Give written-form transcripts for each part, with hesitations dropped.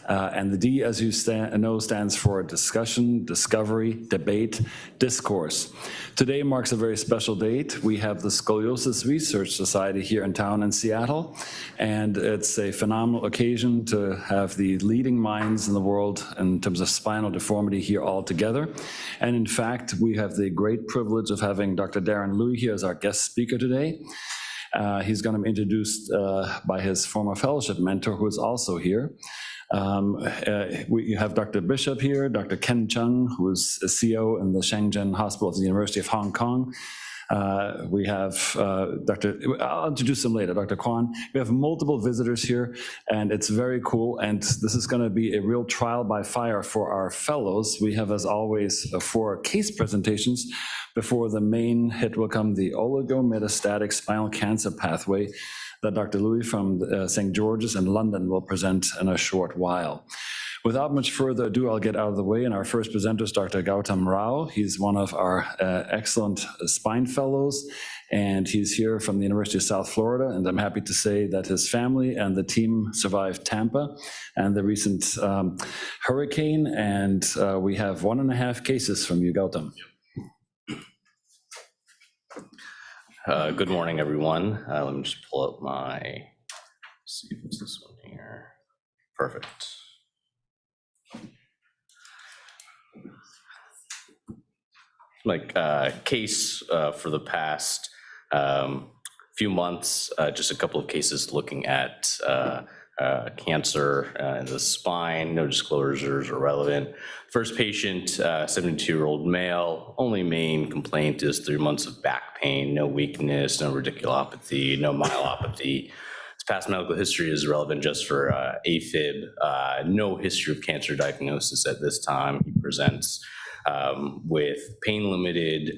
And the D, as you know, stands for discussion, discovery, debate, discourse. Today marks a very special date. We have the Scoliosis Research Society here in town in Seattle, and it's a phenomenal occasion to have the leading minds in the world in terms of spinal deformity here all together. And in fact, we have the great privilege of having Dr. Darren Louis here as our guest speaker today. He's going to be introduced by his former fellowship mentor, who is also here. We have Dr. Bishop here, Dr. Ken Chung, who is a CO in the Shenzhen Hospital of the University of Hong Kong. We have I'll introduce him later, Dr. Kwan. We have multiple visitors here, and it's very cool. And this is going to be a real trial by fire for our fellows. We have, as always, 4 case presentations before the main hit will come, the oligometastatic spinal cancer pathway that Dr. Louis from St. George's in London will present in a short while. Without much further ado, I'll get out of the way. And our first presenter is Dr. Gautam Rao. He's one of our excellent spine fellows, and he's here from the University of South Florida. And I'm happy to say that his family and the team survived Tampa and the recent hurricane. And we have 1.5 cases from you, Gautam. Good morning, everyone. Let me just pull up see if it's this one here. Perfect. Case for the past few months, just a couple of cases looking at cancer in the spine. No disclosures are relevant. First patient, 72-year-old male. Only main complaint is 3 months of back pain, no weakness, no radiculopathy, no myelopathy. His past medical history is relevant just for AFib. No history of cancer diagnosis at this time. He presents with pain-limited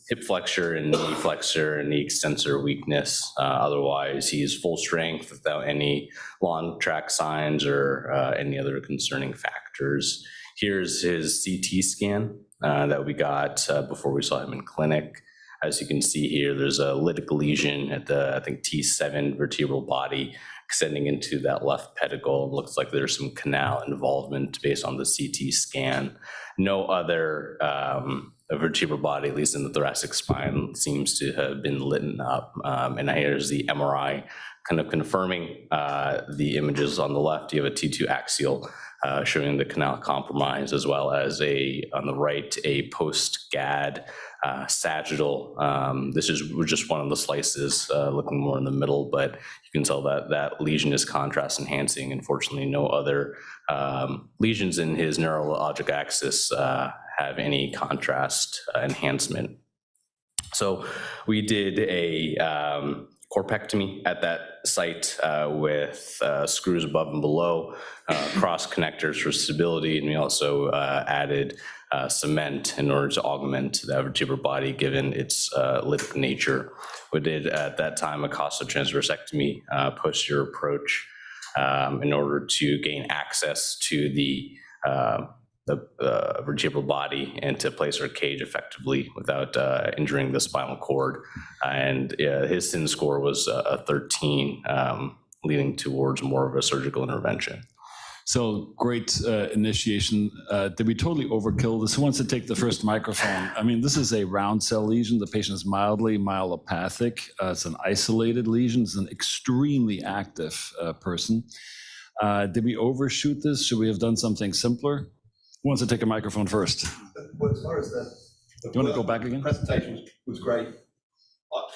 hip flexor and knee flexor and knee extensor weakness. Otherwise, he is full strength without any long track signs or any other concerning factors. Here's his CT scan that we got before we saw him in clinic. As you can see here, there's a lytic lesion at the, I think, T7 vertebral body extending into that left pedicle. It looks like there's some canal involvement based on the CT scan. No other vertebral body, at least in the thoracic spine, seems to have been lit up. And here's the MRI kind of confirming the images on the left. You have a T2 axial showing the canal compromise, as well as on the right, a post-GAD sagittal. This is just one of the slices looking more in the middle, but you can tell that that lesion is contrast enhancing. Unfortunately, no other lesions in his neurologic axis have any contrast enhancement. So we did a corpectomy at that site with screws above and below, cross connectors for stability, and we also added cement in order to augment the vertebral body given its lytic nature. We did at that time a costotransversectomy posterior approach in order to gain access to the vertebral body and to place our cage effectively without injuring the spinal cord. And his SIN score was a 13, leading towards more of a surgical intervention. So great initiation. Did we totally overkill this? Who wants to take the first microphone? I mean, this is a round cell lesion. The patient is mildly myelopathic. It's an isolated lesion. It's an extremely active person. Did we overshoot this? Should we have done something simpler? Who wants to take a microphone first? Well, as far as the do you want to go back again? The presentation was great.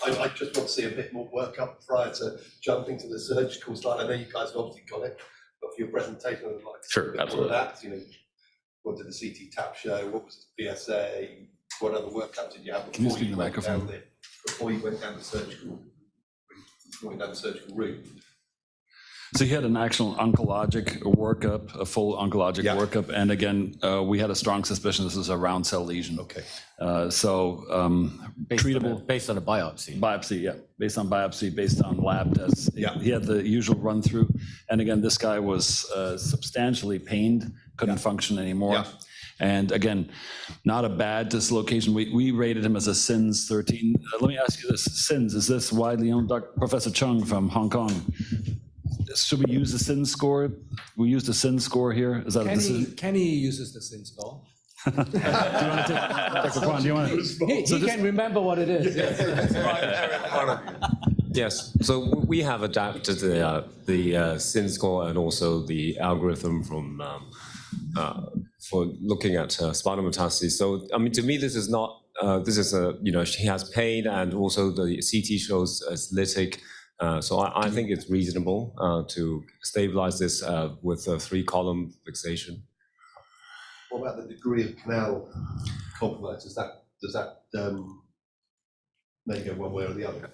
I just want to see a bit more workup prior to jumping to the surgical slide. I know you guys have obviously got it, but for your presentation, I'd like to see a bit more of that. You know, what did the CT tap show? What was the PSA? What other workups did you have before you went down the surgical route? So he had an actual oncologic workup, a full oncologic workup, and again, we had a strong suspicion this is a round cell lesion. Okay. Treatable based on a biopsy. Biopsy, yeah, based on biopsy, based on lab tests. Yeah. He had the usual run through, and again, this guy was substantially pained, couldn't function anymore. Yeah. And again, not a bad dislocation. We rated him as a SINS 13. Let me ask you this: SINS, is this widely known? Professor Chung from Hong Kong. should we use the SIN score? We use the SIN score here. Is that a decision? Kenny uses the SIN score. Do you want to take, Dr. Kwan, do you want to? He can remember what it is. Yes, so we have adapted the SIN score and also the algorithm from for looking at spinal metastases. So, I mean, to me, this is not, this is a, she has pain and also the CT shows as lytic. So I think it's reasonable to stabilize this with a 3-column fixation. What about the degree of canal compromise? Does that may go one way or the other?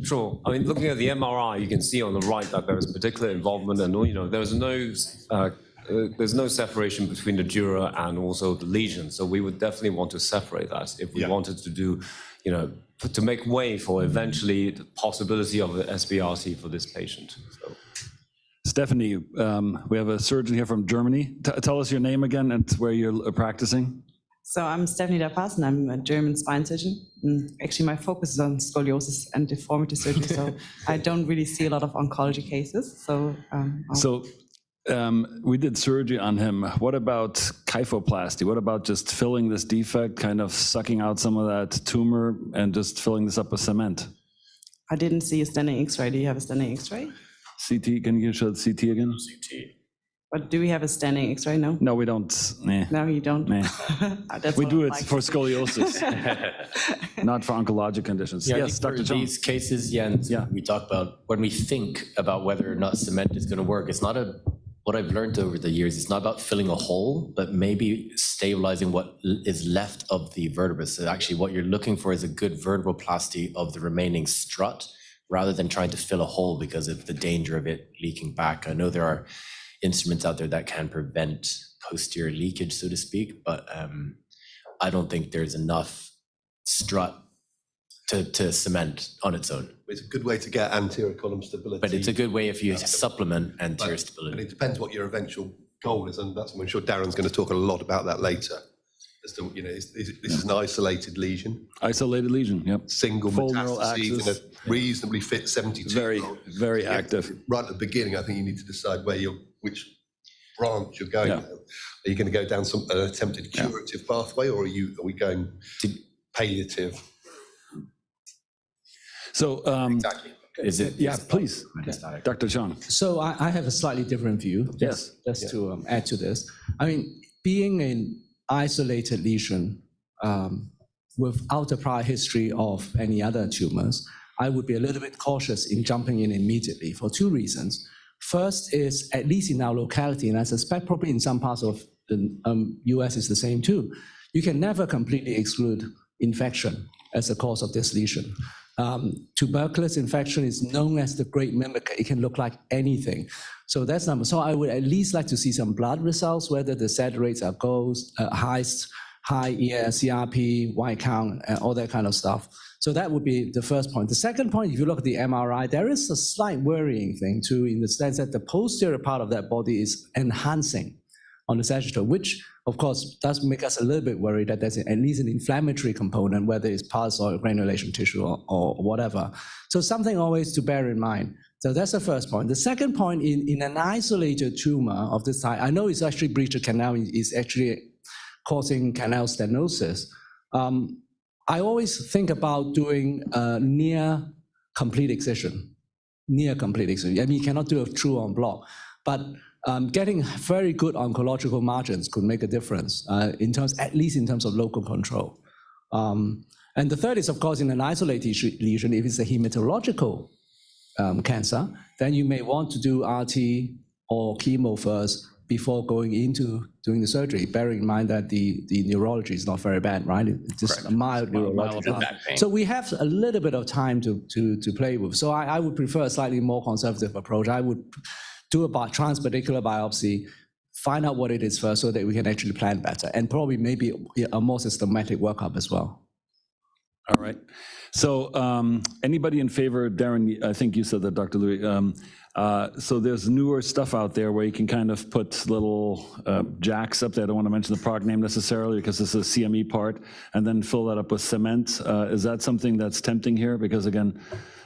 Sure. I mean, looking at the MRI, you can see on the right that there is particular involvement, and there's no separation between the dura and also the lesion. So we would definitely want to separate that if we wanted to do, to make way for eventually the possibility of the SBRT for this patient. So. Stephanie, we have a surgeon here from Germany. Tell us your name again and where you're practicing. So I'm Stephanie Dapas, and I'm a German spine surgeon. And actually, my focus is on scoliosis and deformity surgery, so I don't really see a lot of oncology cases. So, we did surgery on him. What about kyphoplasty? What about just filling this defect, kind of sucking out some of that tumor and just filling this up with cement? I didn't see a standing X-ray. Do you have a standing X-ray? CT, can you show the CT again? CT. But do we have a standing X-ray? No. No, we don't. Nah. No, you don't. Nah. That's We what do I'd it like for to see. scoliosis, not for oncologic conditions. Yeah, Yes, for Dr. John. these cases, Jens, we talk about when we think about whether or not cement is going to work, it's not what I've learned over the years, it's not about filling a hole, but maybe stabilizing what is left of the vertebra. So actually what you're looking for is a good vertebroplasty of the remaining strut, rather than trying to fill a hole because of the danger of it leaking back. I know there are instruments out there that can prevent posterior leakage, so to speak, but I don't think there's enough strut to cement on its own. It's a good way to get anterior column stability. But it's a good way if you supplement anterior And stability. it depends what your eventual goal is, and that's, I'm sure Darren's going to talk a lot about that later. As to, this is an isolated lesion. Isolated lesion, yep. Single Full neural metastases in axis. a reasonably fit 72. Very active. Right at the beginning, I think you need to decide which branch you're going down. Are you going to go down an attempted curative pathway, or are we going palliative? So, Exactly. Is it? yeah, please, Metastatic. Dr. John. So I have a slightly different view. Yes. Just to add to this. I mean, being an isolated lesion without a prior history of any other tumors, I would be a little bit cautious in jumping in immediately for 2 reasons. First is, at least in our locality, and I suspect probably in some parts of the US is the same too, you can never completely exclude infection as a cause of this lesion. Tuberculous infection is known as the great mimicker. It can look like anything. So that's number. So I would at least like to see some blood results, whether the SAD rates are high CRP, white count, all that kind of stuff. So that would be the first point. The second point, if you look at the MRI, there is a slight worrying thing too, in the sense that the posterior part of that body is enhancing on the sagittal, which of course does make us a little bit worried that there's at least an inflammatory component, whether it's pus or granulation tissue or whatever. So something always to bear in mind. So that's the first point. The second point, in an isolated tumor of this type, I know it's actually breach of canal, is actually causing canal stenosis. I always think about doing a near complete excision. I mean, you cannot do a true en bloc, but getting very good oncological margins could make a difference at least in terms of local control. And the third is, of course, in an isolated lesion, if it's a hematological cancer, then you may want to do RT or chemo first before going into doing the surgery, bearing in mind that the neurology is not very bad, right? It's just a mild neurological. back pain. So we have a little bit of time to play with. So I would prefer a slightly more conservative approach. I would do a transpedicular biopsy, find out what it is first so that we can actually plan better, and probably maybe a more systematic workup as well. All right. So anybody in favor, Darren, I think you said that, Dr. Louis. So there's newer stuff out there where you can kind of put little jacks up there. I don't want to mention the product name necessarily because this is a CME part, and then fill that up with cement. Is that something that's tempting here? Because again,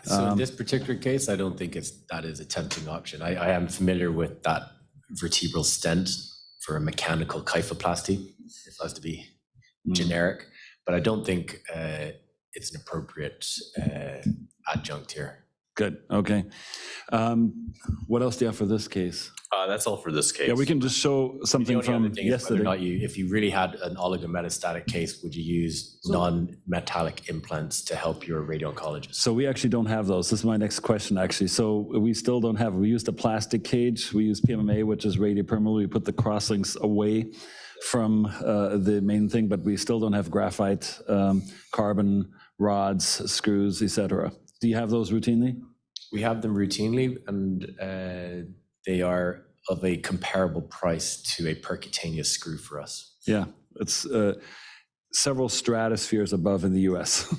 So in this particular case, I don't think that is a tempting option. I am familiar with that vertebral stent for a mechanical kyphoplasty, if I was to be generic, but I don't think it's an appropriate adjunct here. good. Okay. What else do you have for this case? That's all for this case. Yeah, we can just show something The only from other thing is whether or yesterday. not if you really had an oligometastatic case, would you use non-metallic implants to help your radio-oncologist? So we actually don't have those. This is my next question, actually. So we still don't have, we used a plastic cage. We use PMMA, which is radiopermeable. We put the crosslinks away from the main thing, but we still don't have graphite, carbon rods, screws, etc. Do you have those routinely? We have them routinely, and they are of a comparable price to a percutaneous screw for us. Yeah, it's several stratospheres above in the US.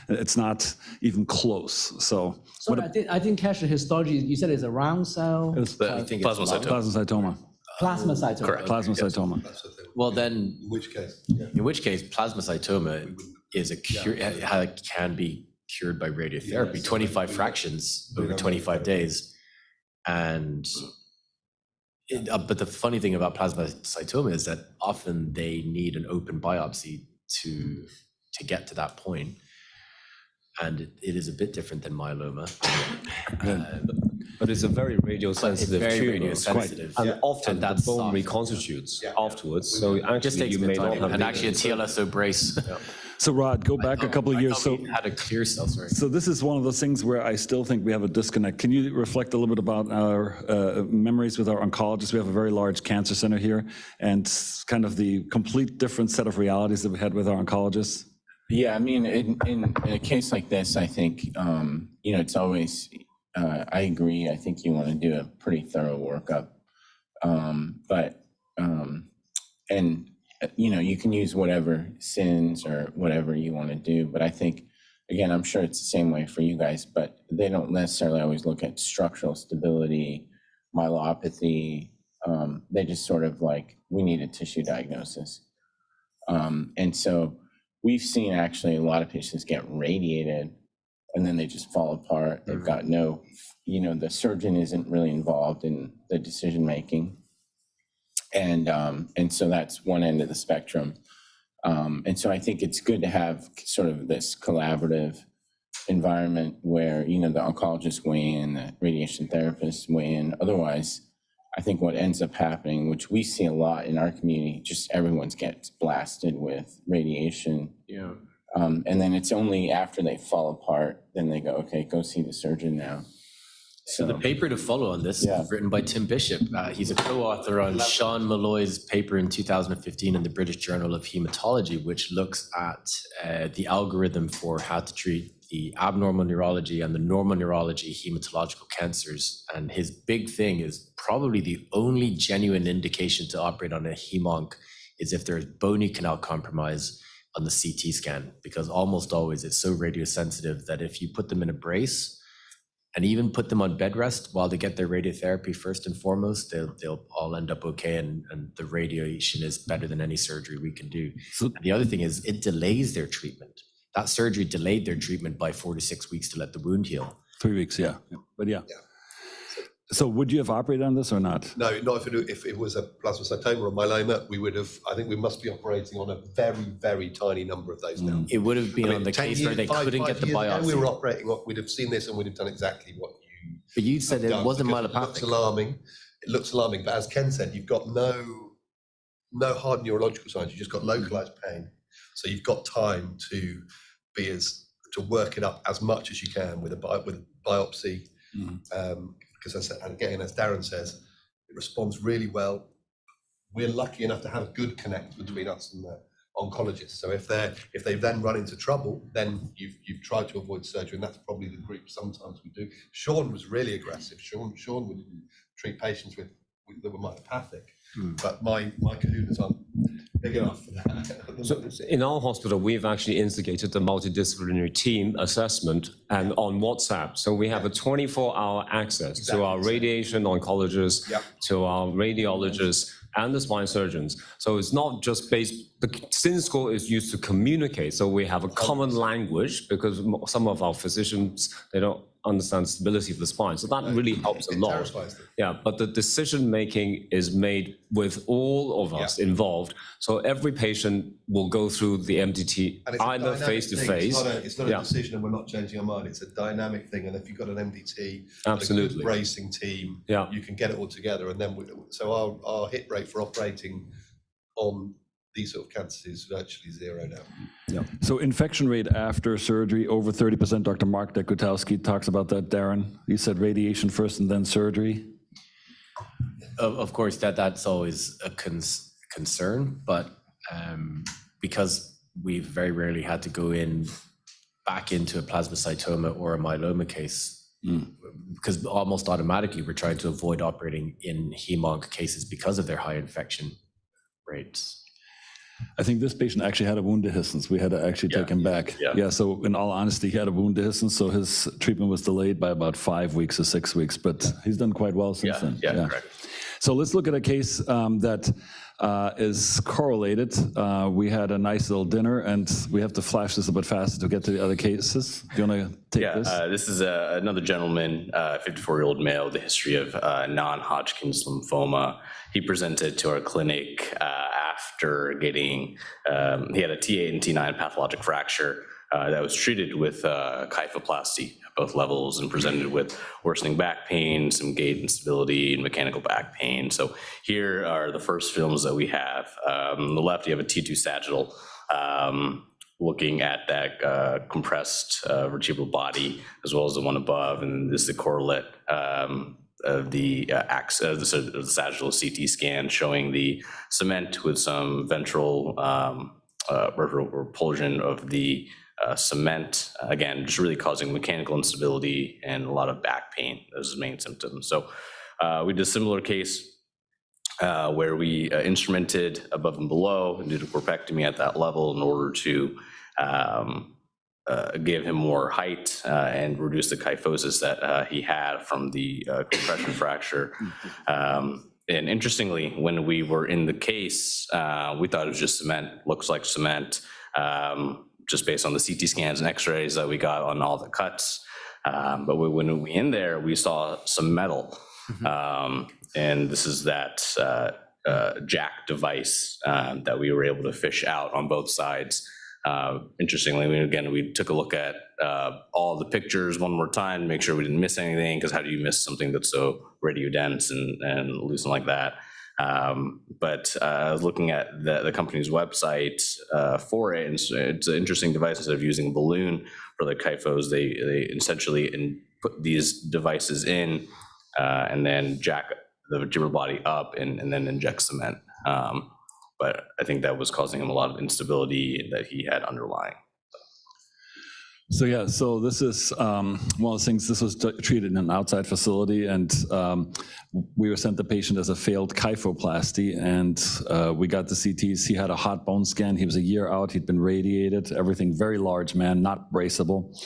It's not even close. So So I didn't catch the histology. You said it's a round cell, it's I think it's Plasmacytoma. plasmacytoma. plasmacytoma. Correct. Plasmacytoma. That's the thing. Well, then, In which case, plasmacytoma is a cure, can be cured by radiotherapy, Yes. 25 fractions over 25 days. And but the funny thing about plasmacytoma is that often they need an open biopsy to get to that point. And it is a bit different than myeloma. But it's a very radiosensitive very tumor. radiosensitive. And Yeah. often And the that's bone soft. reconstitutes Yeah. afterwards. So Just actually takes you a may bit of not time. have And actually a TLSO brace. So Rod, go back a couple of years. So had a clear cell, sorry. So this is one of those things where I still think we have a disconnect. Can you reflect a little bit about our memories with our oncologists? We have a very large cancer center here, and kind of the complete different set of realities that we had with our oncologists. Yeah, I mean, in a case like this, I think, it's always, I agree. I think you want to do a pretty thorough workup. You can use whatever SINs or whatever you want to do. But I think, again, I'm sure it's the same way for you guys, but they don't necessarily always look at structural stability, myelopathy. They just sort of like, we need a tissue diagnosis. And so we've seen actually a lot of patients get radiated and then they just fall apart. They've got no, the surgeon isn't really involved in the decision making. And so that's one end of the spectrum. And so I think it's good to have sort of this collaborative environment where, the oncologists weigh in, the radiation therapists weigh in. Otherwise, I think what ends up happening, which we see a lot in our community, just everyone gets blasted with radiation. Yeah. And then it's only after they fall apart, then they go, okay, go see the surgeon now. So the paper to follow on this is written by Tim Bishop. He's a co-author on Sean Malloy's paper in 2015 in the British Journal of Hematology, which looks at the algorithm for how to treat the abnormal neurology and the normal neurology hematological cancers. And his big thing is probably the only genuine indication to operate on a hemonc is if there's bony canal compromise on the CT scan, because almost always it's so radiosensitive that if you put them in a brace, and even put them on bed rest while they get their radiotherapy first and foremost, they'll all end up okay, and the radiation is better than any surgery we can do. And the other thing is it delays their treatment. That surgery delayed their treatment by 4 to 6 weeks to let the wound heal. 3 weeks, yeah. But yeah. So would you have operated on this or not? No, not if it was a plasmacytoma or myeloma, we would have, I think we must be operating on a very, very tiny number of those now. It would have been on the 10 case where they years, couldn't five get the years ago, we were biopsy. operating on, we'd have seen this and we'd have done exactly what you But you said have it done, wasn't because It looks myelopathic. alarming. It looks alarming, but as Ken said, you've got no hard neurological signs. You've just got localized pain. So you've got time to work it up as much as you can with a biopsy. Because again, as Darren says, it responds really well. We're lucky enough to have a good connect between us and the oncologist. So if they then run into trouble, then you've tried to avoid surgery, and that's probably the group sometimes we do. Sean was really aggressive. Sean would treat patients that were myelopathic, but my kahunas aren't big enough for that. So in our hospital, we've actually instigated the multidisciplinary team assessment and on WhatsApp. So we have a 24-hour access to our radiation oncologists, to our radiologists, and the spine surgeons. So it's not just based, the SIN score is used to communicate. So we have a common language because some of our physicians, they don't understand stability of the spine. So that really helps a lot. Terrifies them. Yeah, but the decision-making is made with all of us involved. So every patient will go through the MDT And it's a either dynamic face-to-face. thing. It's not a decision and we're not changing our mind. It's a dynamic thing. And if you've got an MDT, Absolutely. a good bracing team, you can get it all together. And then, so our hit rate for operating on these sort of cancers is virtually zero now. Yeah. So infection rate after surgery, over 30%. Dr. Mark Dekutowski talks about that, Darren. You said radiation first and then surgery. Of course, that's always a concern, but because we've very rarely had to go back into a plasmacytoma or a myeloma case, because almost automatically we're trying to avoid operating in hem-onc cases because of their high infection rates. I think this patient actually had a wound dehiscence. We had to actually take him back. Yeah, so in all honesty, he had a wound dehiscence, so his treatment was delayed by about 5 weeks or 6 weeks, but he's done quite well since then. Yeah, correct. So let's look at a case that is correlated. We had a nice little dinner, and we have to flash this a bit faster to get to the other cases. Do you want to take this? This is another gentleman, 54-year-old male with a history of non-Hodgkin's lymphoma. He presented to our clinic after getting, he had a T8 and T9 pathologic fracture that was treated with kyphoplasty at both levels and presented with worsening back pain, some gait instability, and mechanical back pain. So here are the first films that we have. On the left, you have a T2 sagittal looking at that compressed vertebral body, as well as the one above, and this is the correlate of the sagittal CT scan showing the cement with some ventral repulsion of the cement, again, just really causing mechanical instability and a lot of back pain as the main symptoms. So we did a similar case where we instrumented above and below and did a corpectomy at that level in order to give him more height and reduce the kyphosis that he had from the compression fracture. And interestingly, when we were in the case, we thought it was just cement, looks like cement, just based on the CT scans and x-rays that we got on all the cuts. But when we in there, we saw some metal. And this is that jack device that we were able to fish out on both sides. Interestingly, we took a look at all the pictures one more time, make sure we didn't miss anything, because how do you miss something that's so radiodense and loosened like that? But looking at the company's website for it, and it's an interesting device. Instead of using a balloon for the kyphos, they essentially put these devices in and then jack the vertebral body up and then inject cement. But I think that was causing him a lot of instability that he had underlying. So yeah, so this is one of those things. This was treated in an outside facility, and we were sent the patient as a failed kyphoplasty, and we got the CTs. He had a hot bone scan. He was a year out. He'd been radiated, everything, very large man, not braceable.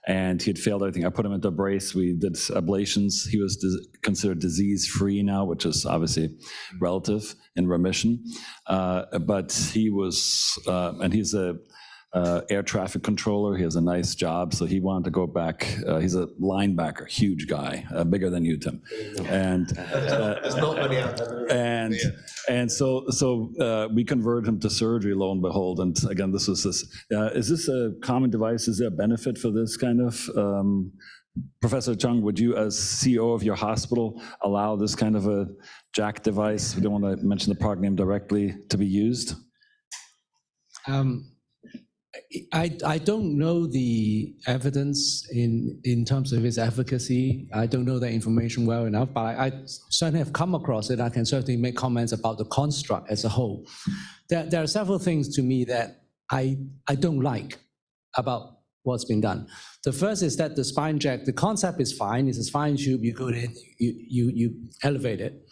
And he had failed everything. I put him into a brace. We did ablations. He was considered disease-free now, which is obviously relative, in remission. But he was, and he's a air traffic controller. He has a nice job, so he wanted to go back. He's a linebacker, huge guy, bigger than you, Tim. And there's not many out there. And so we converted him to surgery, lo and behold. And again, this was this. Is this a common device? Is there a benefit for this kind of? Professor Chung, would you, as CEO of your hospital, allow this kind of a jack device? We don't want to mention the product name directly, to be used. I don't know the evidence in terms of its efficacy. I don't know that information well enough, but I certainly have come across it. I can certainly make comments about the construct as a whole. There are several things to me that I don't like about what's been done. The first is that the spine jack, the concept is fine. It's a spine tube, you go in, you elevate it.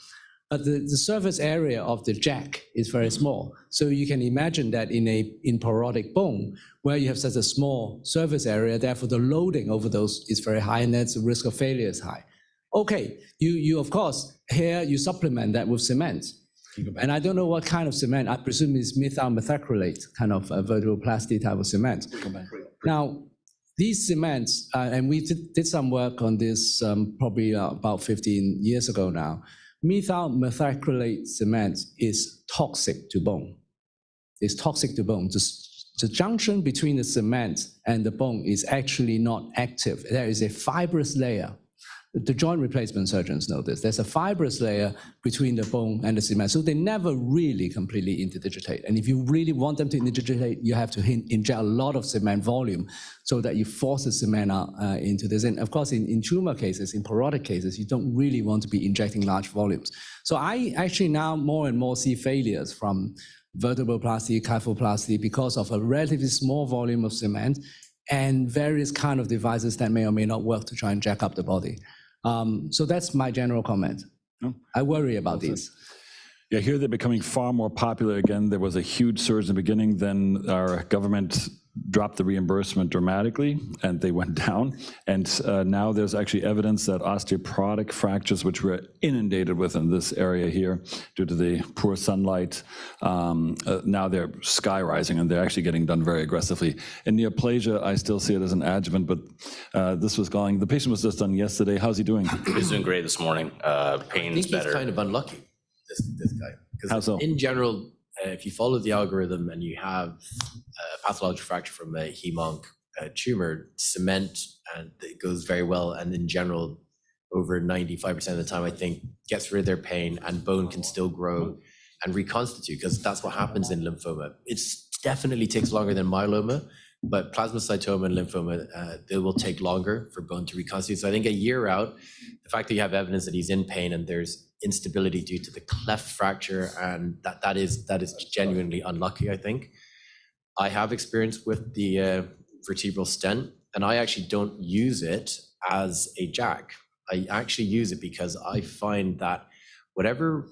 but the surface area of the jack is very small. So you can imagine that in porotic bone, where you have such a small surface area, therefore the loading over those is very high, and that's the risk of failure is high. Okay, you of course, here you supplement that with cement. And I don't know what kind of cement, I presume it's methyl methacrylate, kind of a vertebroplasty type of cement. Now, these cements, and we did some work on this probably about 15 years ago now. Methyl methacrylate cement is toxic to bone. It's toxic to bone. The junction between the cement and the bone is actually not active. There is a fibrous layer. The joint replacement surgeons know this. There's a fibrous layer between the bone and the cement, so they never really completely interdigitate. And if you really want them to interdigitate, you have to inject a lot of cement volume so that you force the cement out into this. And of course, in tumor cases, in porotic cases, you don't really want to be injecting large volumes. So I actually now more and more see failures from vertebroplasty, kyphoplasty, because of a relatively small volume of cement and various kind of devices that may or may not work to try and jack up the body. So that's my general comment. I worry about these. Yeah, here they're becoming far more popular again. There was a huge surge in the beginning, then our government dropped the reimbursement dramatically and they went down. And now there's actually evidence that osteoporotic fractures, which we're inundated with in this area here due to the poor sunlight, now they're sky rising and they're actually getting done very aggressively. In neoplasia, I still see it as an adjuvant, but this was going, the patient was just done yesterday. How's he doing? He's doing great this morning. I Pain's think better. he's kind of unlucky, this guy. How so? In general, if you follow the algorithm and you have a pathological fracture from a hem-onc tumor, cement, and it goes very well, and in general, over 95% of the time, I think, gets rid of their pain and bone can still grow and reconstitute, because that's what happens in lymphoma. It definitely takes longer than myeloma, but plasmacytoma and lymphoma, they will take longer for bone to reconstitute. So I think a year out, the fact that you have evidence that he's in pain and there's instability due to the cleft fracture, and that is genuinely unlucky, I think. I have experience with the vertebral stent, and I actually don't use it as a jack. I actually use it because I find that whatever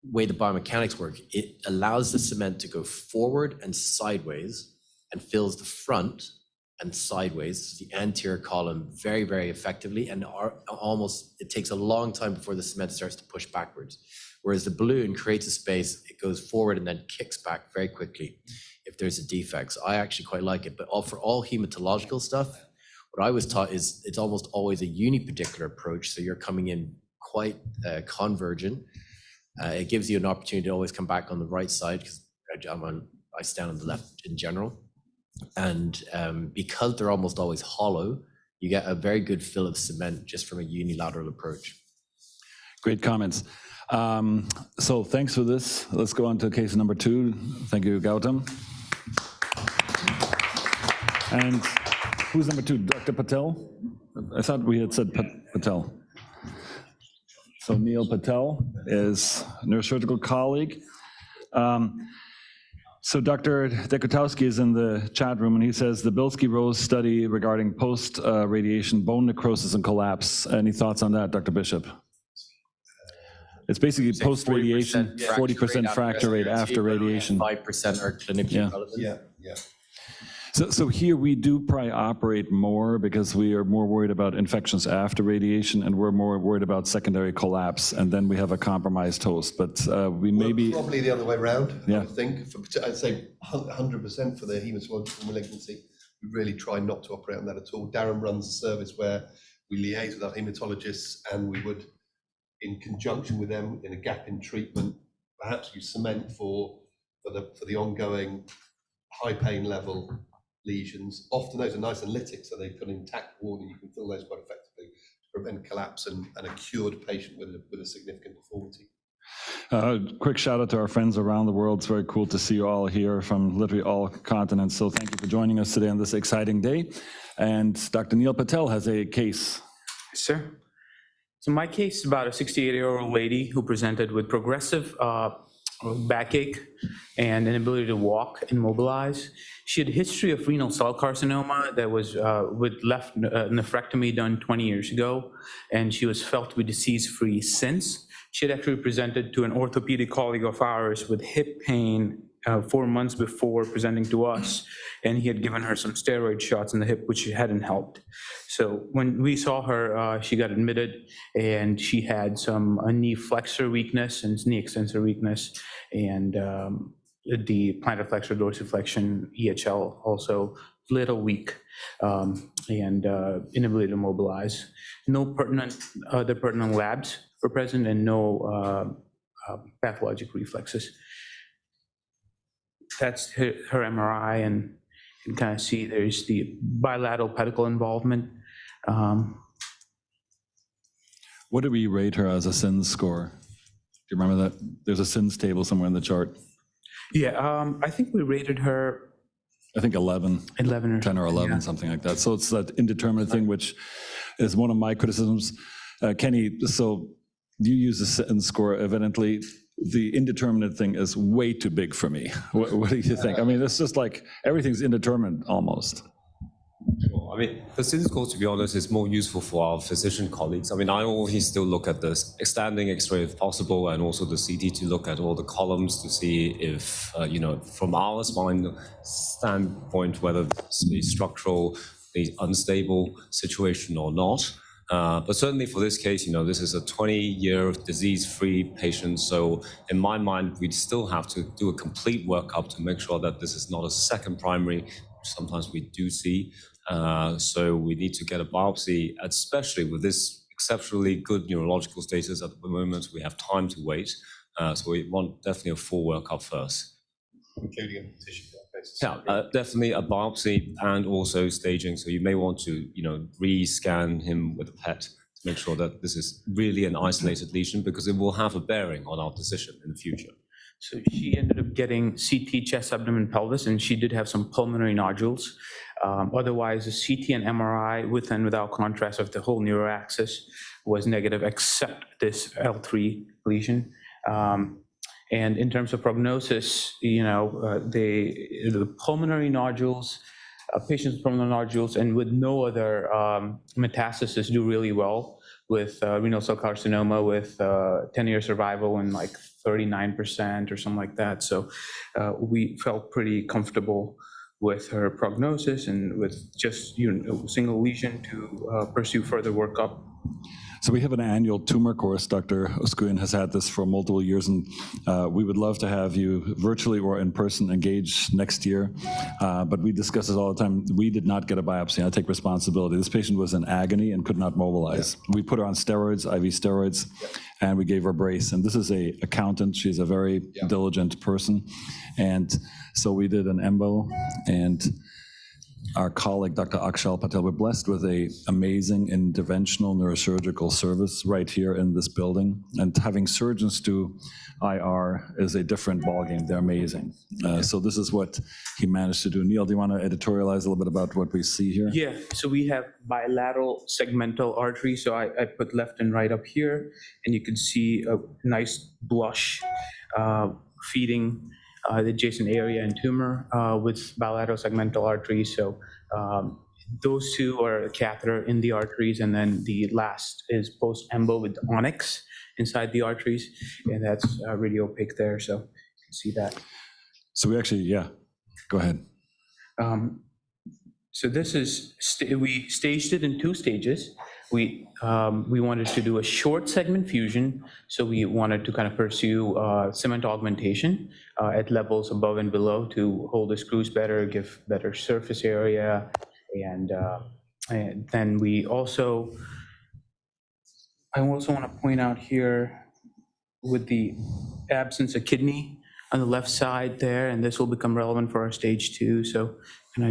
way the biomechanics work, it allows the cement to go forward and sideways and fills the front and sideways, the anterior column, very, very effectively, and it takes a long time before the cement starts to push backwards. Whereas the balloon creates a space, it goes forward and then kicks back very quickly if there's a defect. So I actually quite like it, but for all hematological stuff, what I was taught is it's almost always a unipedicular approach, so you're coming in quite convergent. It gives you an opportunity to always come back on the right side, because I stand on the left in general. And because they're almost always hollow, you get a very good fill of cement just from a unilateral approach. Great comments. So thanks for this. Let's go on to case number 2. Thank you, Gautam. And who's number 2? Dr. Patel? I thought we had said Patel. So Neil Patel is a neurosurgical colleague. So Dr. Dekutowski is in the chat room, and he says, the Bilski-Rose study regarding post-radiation bone necrosis and collapse. Any thoughts on that, Dr. Bishop? It's basically post-radiation, 40% fracture rate after radiation. 5% are clinically relevant. Yeah. So here we do probably operate more because we are more worried about infections after radiation, and we're more worried about secondary collapse, and then we have a compromised host. But we may be probably the other way around. Yeah. I think I'd say 100% for the hematological malignancy. We really try not to operate on that at all. Darren runs a service where we liaise with our hematologists, and we would, in conjunction with them, in a gap in treatment, perhaps use cement for the ongoing high pain level lesions. Often those are nice and lytic, so they've got an intact wall and you can fill those quite effectively to prevent collapse and a cured patient with a significant deformity. Quick shout out to our friends around the world. It's very cool to see you all here from literally all continents. So thank you for joining us today on this exciting day. And Dr. Neil Patel has a case. Yes, sir. So my case is about a 68-year-old lady who presented with progressive backache and inability to walk and mobilize. She had a history of renal cell carcinoma that was with left nephrectomy done 20 years ago, and she was felt to be disease-free since. She had actually presented to an orthopedic colleague of ours with hip pain 4 months before presenting to us, and he had given her some steroid shots in the hip, which hadn't helped. So when we saw her, she got admitted, and she had some knee flexor weakness and knee extensor weakness, and the plantar flexor dorsiflexion, EHL, also little weak, and inability to mobilize. No pertinent, other pertinent labs were present, and no pathologic reflexes. That's her MRI, and you can kind of see there's the bilateral pedicle involvement. What do we rate her as a SINS score? Do you remember that? There's a SINS table somewhere in the chart. Yeah, I think we rated her. I think 11. 11 or 10 or 11, yeah. something like that. So it's that indeterminate thing, which is one of my criticisms. Kenny, so you use the SINS score, evidently. The indeterminate thing is way too big for me. What do you think? I mean, it's just like everything's indeterminate almost. I mean, the SINS score, to be honest, is more useful for our physician colleagues. I mean, I always still look at the standing X-ray if possible, and also the CT to look at all the columns to see if, from our spine standpoint, whether it's a structural, unstable situation or not. But certainly for this case, this is a 20-year disease-free patient. So in my mind, we'd still have to do a complete workup to make sure that this is not a second primary, which sometimes we do see. So we need to get a biopsy, especially with this exceptionally good neurological status at the moment. We have time to wait. So we want definitely a full workup first. Including a tissue basis. Yeah, definitely a biopsy and also staging. So you may want to, re-scan him with a PET to make sure that this is really an isolated lesion, because it will have a bearing on our decision in the future. So she ended up getting CT, chest, abdomen, pelvis, and she did have some pulmonary nodules. Otherwise, the CT and MRI with and without contrast of the whole neuroaxis was negative, except this L3 lesion. And in terms of prognosis, the pulmonary nodules, patients with pulmonary nodules and with no other metastasis do really well with renal cell carcinoma with 10-year survival and like 39% or something like that. So we felt pretty comfortable with her prognosis and with just a single lesion to pursue further workup. So we have an annual tumor course. Dr. Oskuin has had this for multiple years, and we would love to have you virtually or in person engage next year. But we discuss this all the time. We did not get a biopsy. I take responsibility. This patient was in agony and could not mobilize. Yeah. We put her on steroids, IV steroids, and we gave her a brace. And this is an accountant. She's a very diligent person. And so we did an embo, and our colleague, Dr. Akshal Patel, we're blessed with an amazing interventional neurosurgical service right here in this building. And having surgeons do IR is a different ballgame. They're amazing. So this is what he managed to do. Neil, do you want to editorialize a little bit about what we see here? Yeah, so we have bilateral segmental artery. So I put left and right up here, and you can see a nice blush feeding the adjacent area and tumor with bilateral segmental arteries. So those two are a catheter in the arteries, and then the last is post-embo with the onyx inside the arteries, and that's really opaque there, so you can see that. So we actually, go ahead. So this is, we staged it in 2 stages. We wanted to do a short segment fusion, so we wanted to kind of pursue cement augmentation at levels above and below to hold the screws better, give better surface area, and then I also want to point out here with the absence of kidney on the left side there, and this will become relevant for our stage 2. So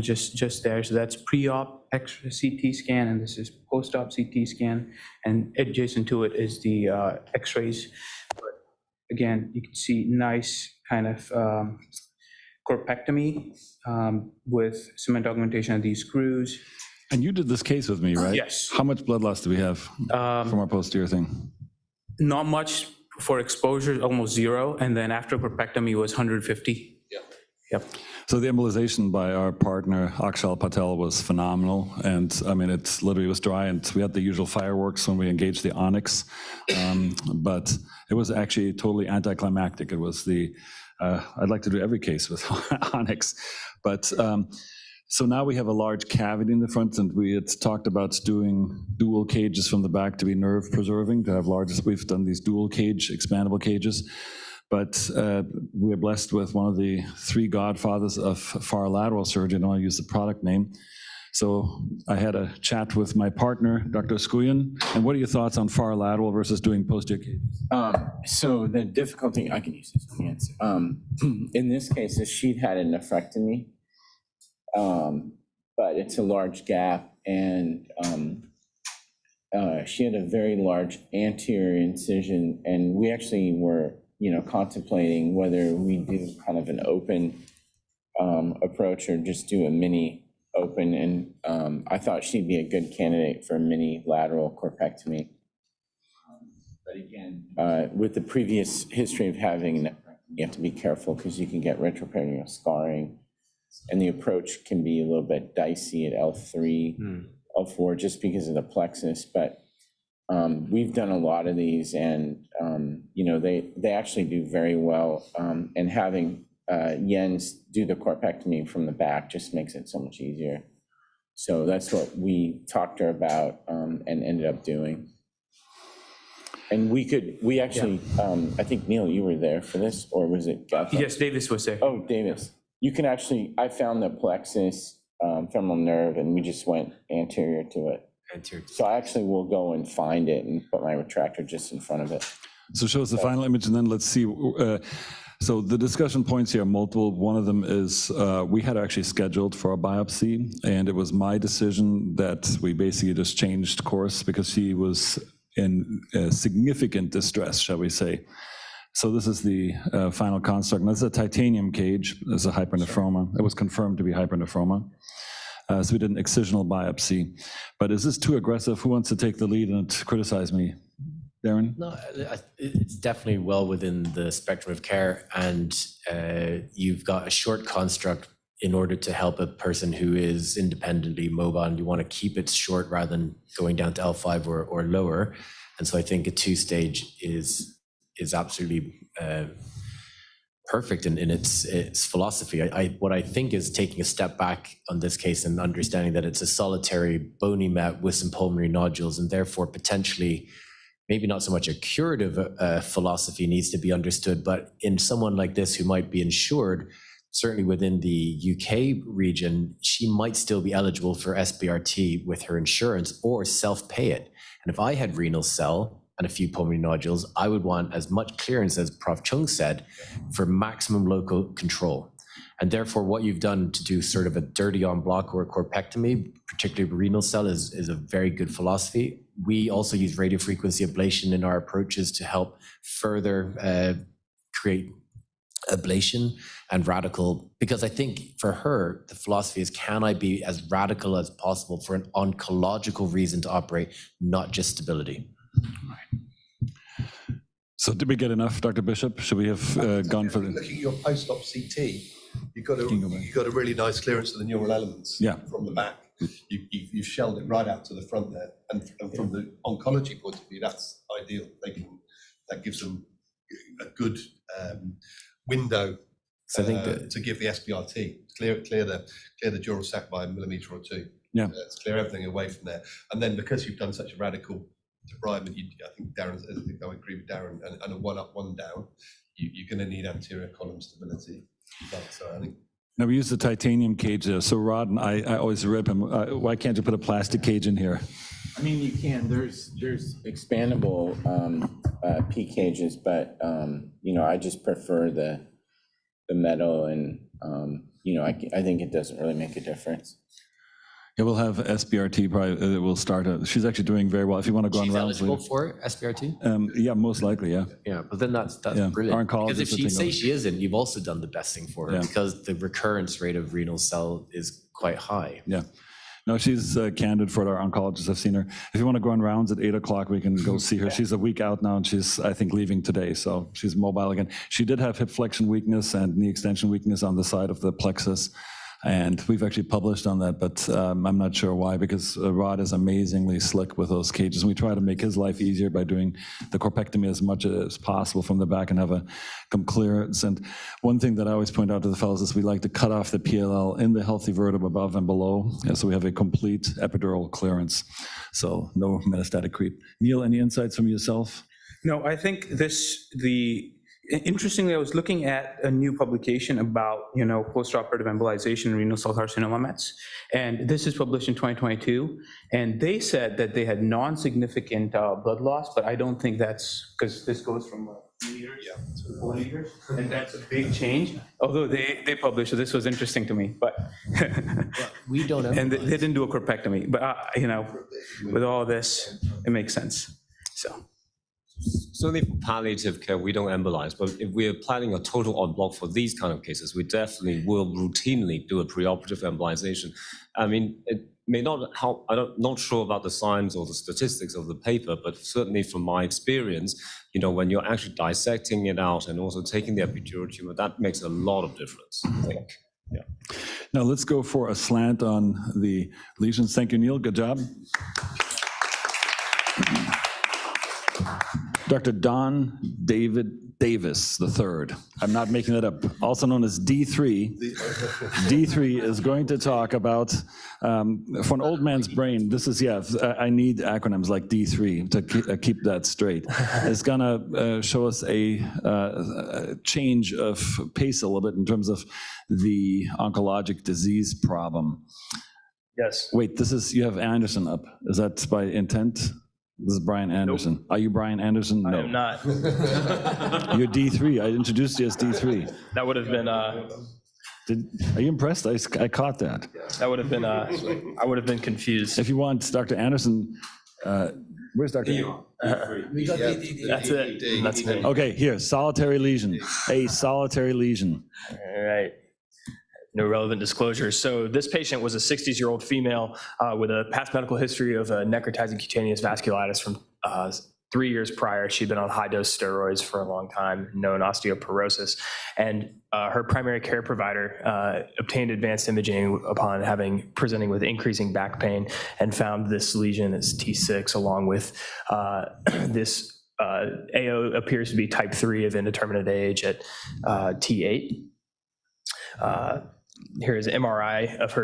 just there. So that's pre-op CT scan, and this is post-op CT scan, and adjacent to it is the X-rays. But again, you can see nice kind of corpectomy with cement augmentation of these screws. And you did this case with me, right? Yes. How much blood loss do we have from our posterior thing? Not much. for exposure, almost 0, and then after corpectomy was 150. Yeah. Yep. So the embolization by our partner, Akshal Patel, was phenomenal. And I mean, it literally was dry, and we had the usual fireworks when we engaged the onyx. But it was actually totally anticlimactic. It was I'd like to do every case with onyx. But so now we have a large cavity in the front, and we had talked about doing dual cages from the back to be nerve preserving, to have largest. We've done these dual cage, expandable cages. But we're blessed with one of the 3 godfathers of far lateral surgery. I don't want to use the product name. So I had a chat with my partner, Dr. Skuyan. And what are your thoughts on far lateral versus doing posterior cages? So the difficulty, I can use this one, yes. In this case, she'd had a nephrectomy, but it's a large gap, and she had a very large anterior incision, and we actually were contemplating whether we do kind of an open approach or just do a mini open. And I thought she'd be a good candidate for a mini lateral corpectomy. But again, with the previous history of having, you have to be careful because you can get retroperitoneal scarring, and the approach can be a little bit dicey at L3, L4, just because of the plexus. But we've done a lot of these, and they actually do very well. And having Jens do the corpectomy from the back just makes it so much easier. So that's what we talked to her about and ended up doing. And we actually, I think, Neil, you were there for this, or was it Gavin? Yes, Davis was there. Oh, Davis. You can actually, I found the plexus femoral nerve, and we just went anterior to it. So I actually will go and find it and put my retractor just in front of it. So show us the final image, and then let's see. So the discussion points here are multiple. One of them is we had actually scheduled for a biopsy, and it was my decision that we basically just changed course because she was in significant distress, shall we say. So this is the final construct. And this is a titanium cage. There's a hypernephroma. It was confirmed to be hypernephroma. So we did an excisional biopsy. But is this too aggressive? Who wants to take the lead and criticize me? Darren? No, it's definitely well within the spectrum of care, and you've got a short construct in order to help a person who is independently mobile, and you want to keep it short rather than going down to L5 or lower. And so I think a 2-stage is absolutely perfect in its philosophy. What I think is taking a step back on this case and understanding that it's a solitary bony met with some pulmonary nodules, and therefore potentially maybe not so much a curative philosophy needs to be understood, but in someone like this who might be insured, certainly within the UK region, she might still be eligible for SBRT with her insurance or self-pay it. And if I had renal cell and a few pulmonary nodules, I would want as much clearance as Prof. Chung said for maximum local control. And therefore, what you've done to do sort of a dirty en bloc or a corpectomy, particularly renal cell, is a very good philosophy. We also use radiofrequency ablation in our approaches to help further create ablation and radical, because I think for her, the philosophy is, can I be as radical as possible for an oncological reason to operate, not just stability? So did we get enough, Dr. Bishop? Should we have gone for the... Looking at your post-op CT, you've got a really nice clearance of the neural elements from the back. You've shelled it right out to the front there. And from the oncology point of view, that's ideal. That gives them a good window to give the SBRT, clear the dural sac by a millimetre or two. Yeah. To clear everything away from there. And then because you've done such a radical debridement, I think I agree with Darren, and a one up, one down, you're going to need anterior column stability. So I think. Now we use the titanium cage there. So Rod and I always rip him. Why can't you put a plastic cage in here? I mean, you can. There's expandable P cages, but I just prefer the metal, and I think it doesn't really make a difference. Yeah, we'll have SBRT probably. We'll start. She's actually doing very well. If you want to go on rounds. She's eligible for SBRT? Yeah, most likely. Yeah. Yeah, but then that's brilliant. Because if she say she isn't, you've also done the best thing for her, because the recurrence rate of renal cell is quite high. Yeah. No, she's a candidate for our oncologist. I've seen her. If you want to go on rounds at 8 o'clock, we can go see her. She's a week out now, and she's, I think, leaving today, so she's mobile again. She did have hip flexion weakness and knee extension weakness on the side of the plexus, and we've actually published on that, but I'm not sure why, because Rod is amazingly slick with those cages. We try to make his life easier by doing the corpectomy as much as possible from the back and have a clearance. And one thing that I always point out to the fellows is we like to cut off the PLL in the healthy vertebra above and below, so we have a complete epidural clearance, so no metastatic creep. Neil, any insights from yourself? No, I think interestingly, I was looking at a new publication about, postoperative embolization in renal cell carcinoma mets, and this is published in 2022, and they said that they had non-significant blood loss, but I don't think that's, because this goes from 3 liters to 4 liters, and that's a big change, although they published, so this was interesting to me, but. We don't And they didn't do a corpectomy, but, with all this, it makes sense, so. Certainly for palliative care, we don't embolize, but if we're planning a total en bloc for these kind of cases, we definitely will routinely do a preoperative embolization. I mean, it may not help, not sure about the science or the statistics of the paper, but certainly from my experience, when you're actually dissecting it out and also taking the epidural tumor, that makes a lot of difference, I think. Yeah. Now let's go for a slant on the lesions. Thank you, Neil, good job. Dr. Don David Davis III, I'm not making that up, also known as D3. D3 is going to talk about, for an old man's brain, this is, I need acronyms like D3 to keep that straight. It's gonna show us a change of pace a little bit in terms of the oncologic disease problem. Yes. Wait, you have Anderson up. Is that by intent? This is Brian Anderson. Nope. Are you Brian Anderson? No. I am not. You're D3. I introduced you as D3. That would have been. Are you impressed? I caught that. That would have been. I would have been confused. If you want Dr. Anderson, where's Dr. We got That's it. That's me. Okay, here, solitary lesion. A solitary lesion. All right. No relevant disclosure. So this patient was a 60-year-old female with a past medical history of necrotizing cutaneous vasculitis from 3 years prior. She'd been on high-dose steroids for a long time, known osteoporosis. And her primary care provider obtained advanced imaging upon presenting with increasing back pain and found this lesion as T6 along with this AO appears to be type 3 of indeterminate age at T8. Here is an MRI of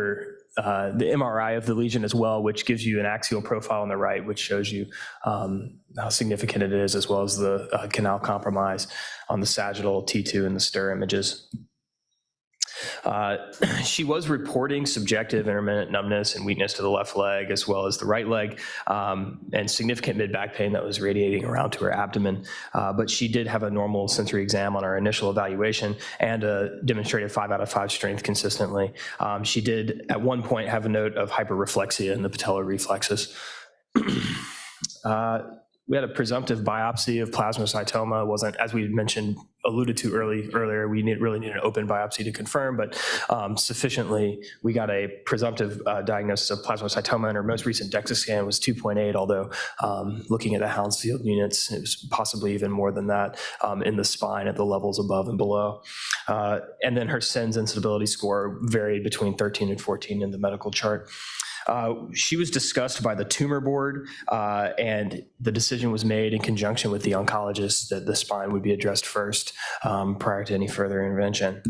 the MRI of the lesion as well, which gives you an axial profile on the right, which shows you how significant it is, as well as the canal compromise on the sagittal T2 and the STIR images. She was reporting subjective intermittent numbness and weakness to the left leg as well as the right leg, and significant mid-back pain that was radiating around to her abdomen. But she did have a normal sensory exam on her initial evaluation and demonstrated 5 out of 5 strength consistently. She did at one point have a note of hyperreflexia in the patellar reflexes. We had a presumptive biopsy of plasmacytoma. It wasn't, as we mentioned, alluded to earlier, we really need an open biopsy to confirm, but sufficiently, we got a presumptive diagnosis of plasmacytoma, and her most recent DEXA scan was 2.8, although looking at the Hounsfield units, it was possibly even more than that in the spine at the levels above and below. And then her SENS instability score varied between 13 and 14 in the medical chart. She was discussed by the tumor board, and the decision was made in conjunction with the oncologist that the spine would be addressed first prior to any further intervention.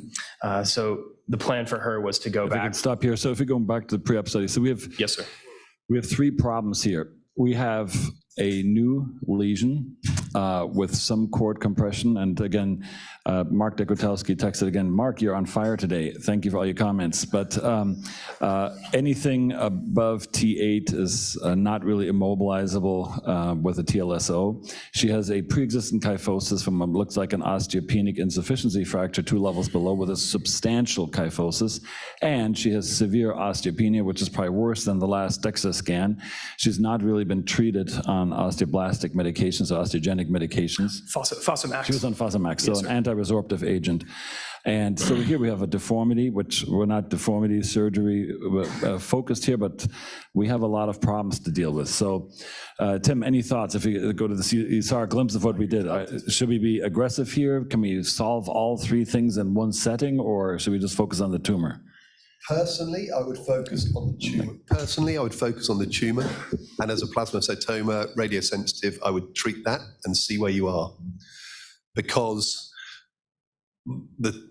So the plan for her was to go back. If we can stop here. So if we're going back to the pre-op study, so we have, yes, sir. We have 3 problems here. We have a new lesion with some cord compression. And again, Mark Dekotowski texted again, Mark, you're on fire today. Thank you for all your comments. But anything above T8 is not really immobilizable with a TLSO. She has a pre-existing kyphosis from what looks like an osteopenic insufficiency fracture 2 levels below with a substantial kyphosis. And she has severe osteopenia, which is probably worse than the last DEXA scan. She's not really been treated on osteoblastic medications or osteogenic medications. Fosamax. She was on Fosamax, so yes, an anti-resorptive agent. And so here we have a deformity, which we're not deformity surgery focused here, but we have a lot of problems to deal with. So Tim, any thoughts? If you go to this, you saw a glimpse of what we did. Should we be aggressive here? Can we solve all three things in one setting, or should we just focus on the tumor? Personally, I would focus on the tumor. And as a plasmacytoma, radiosensitive, I would treat that and see where you are. Because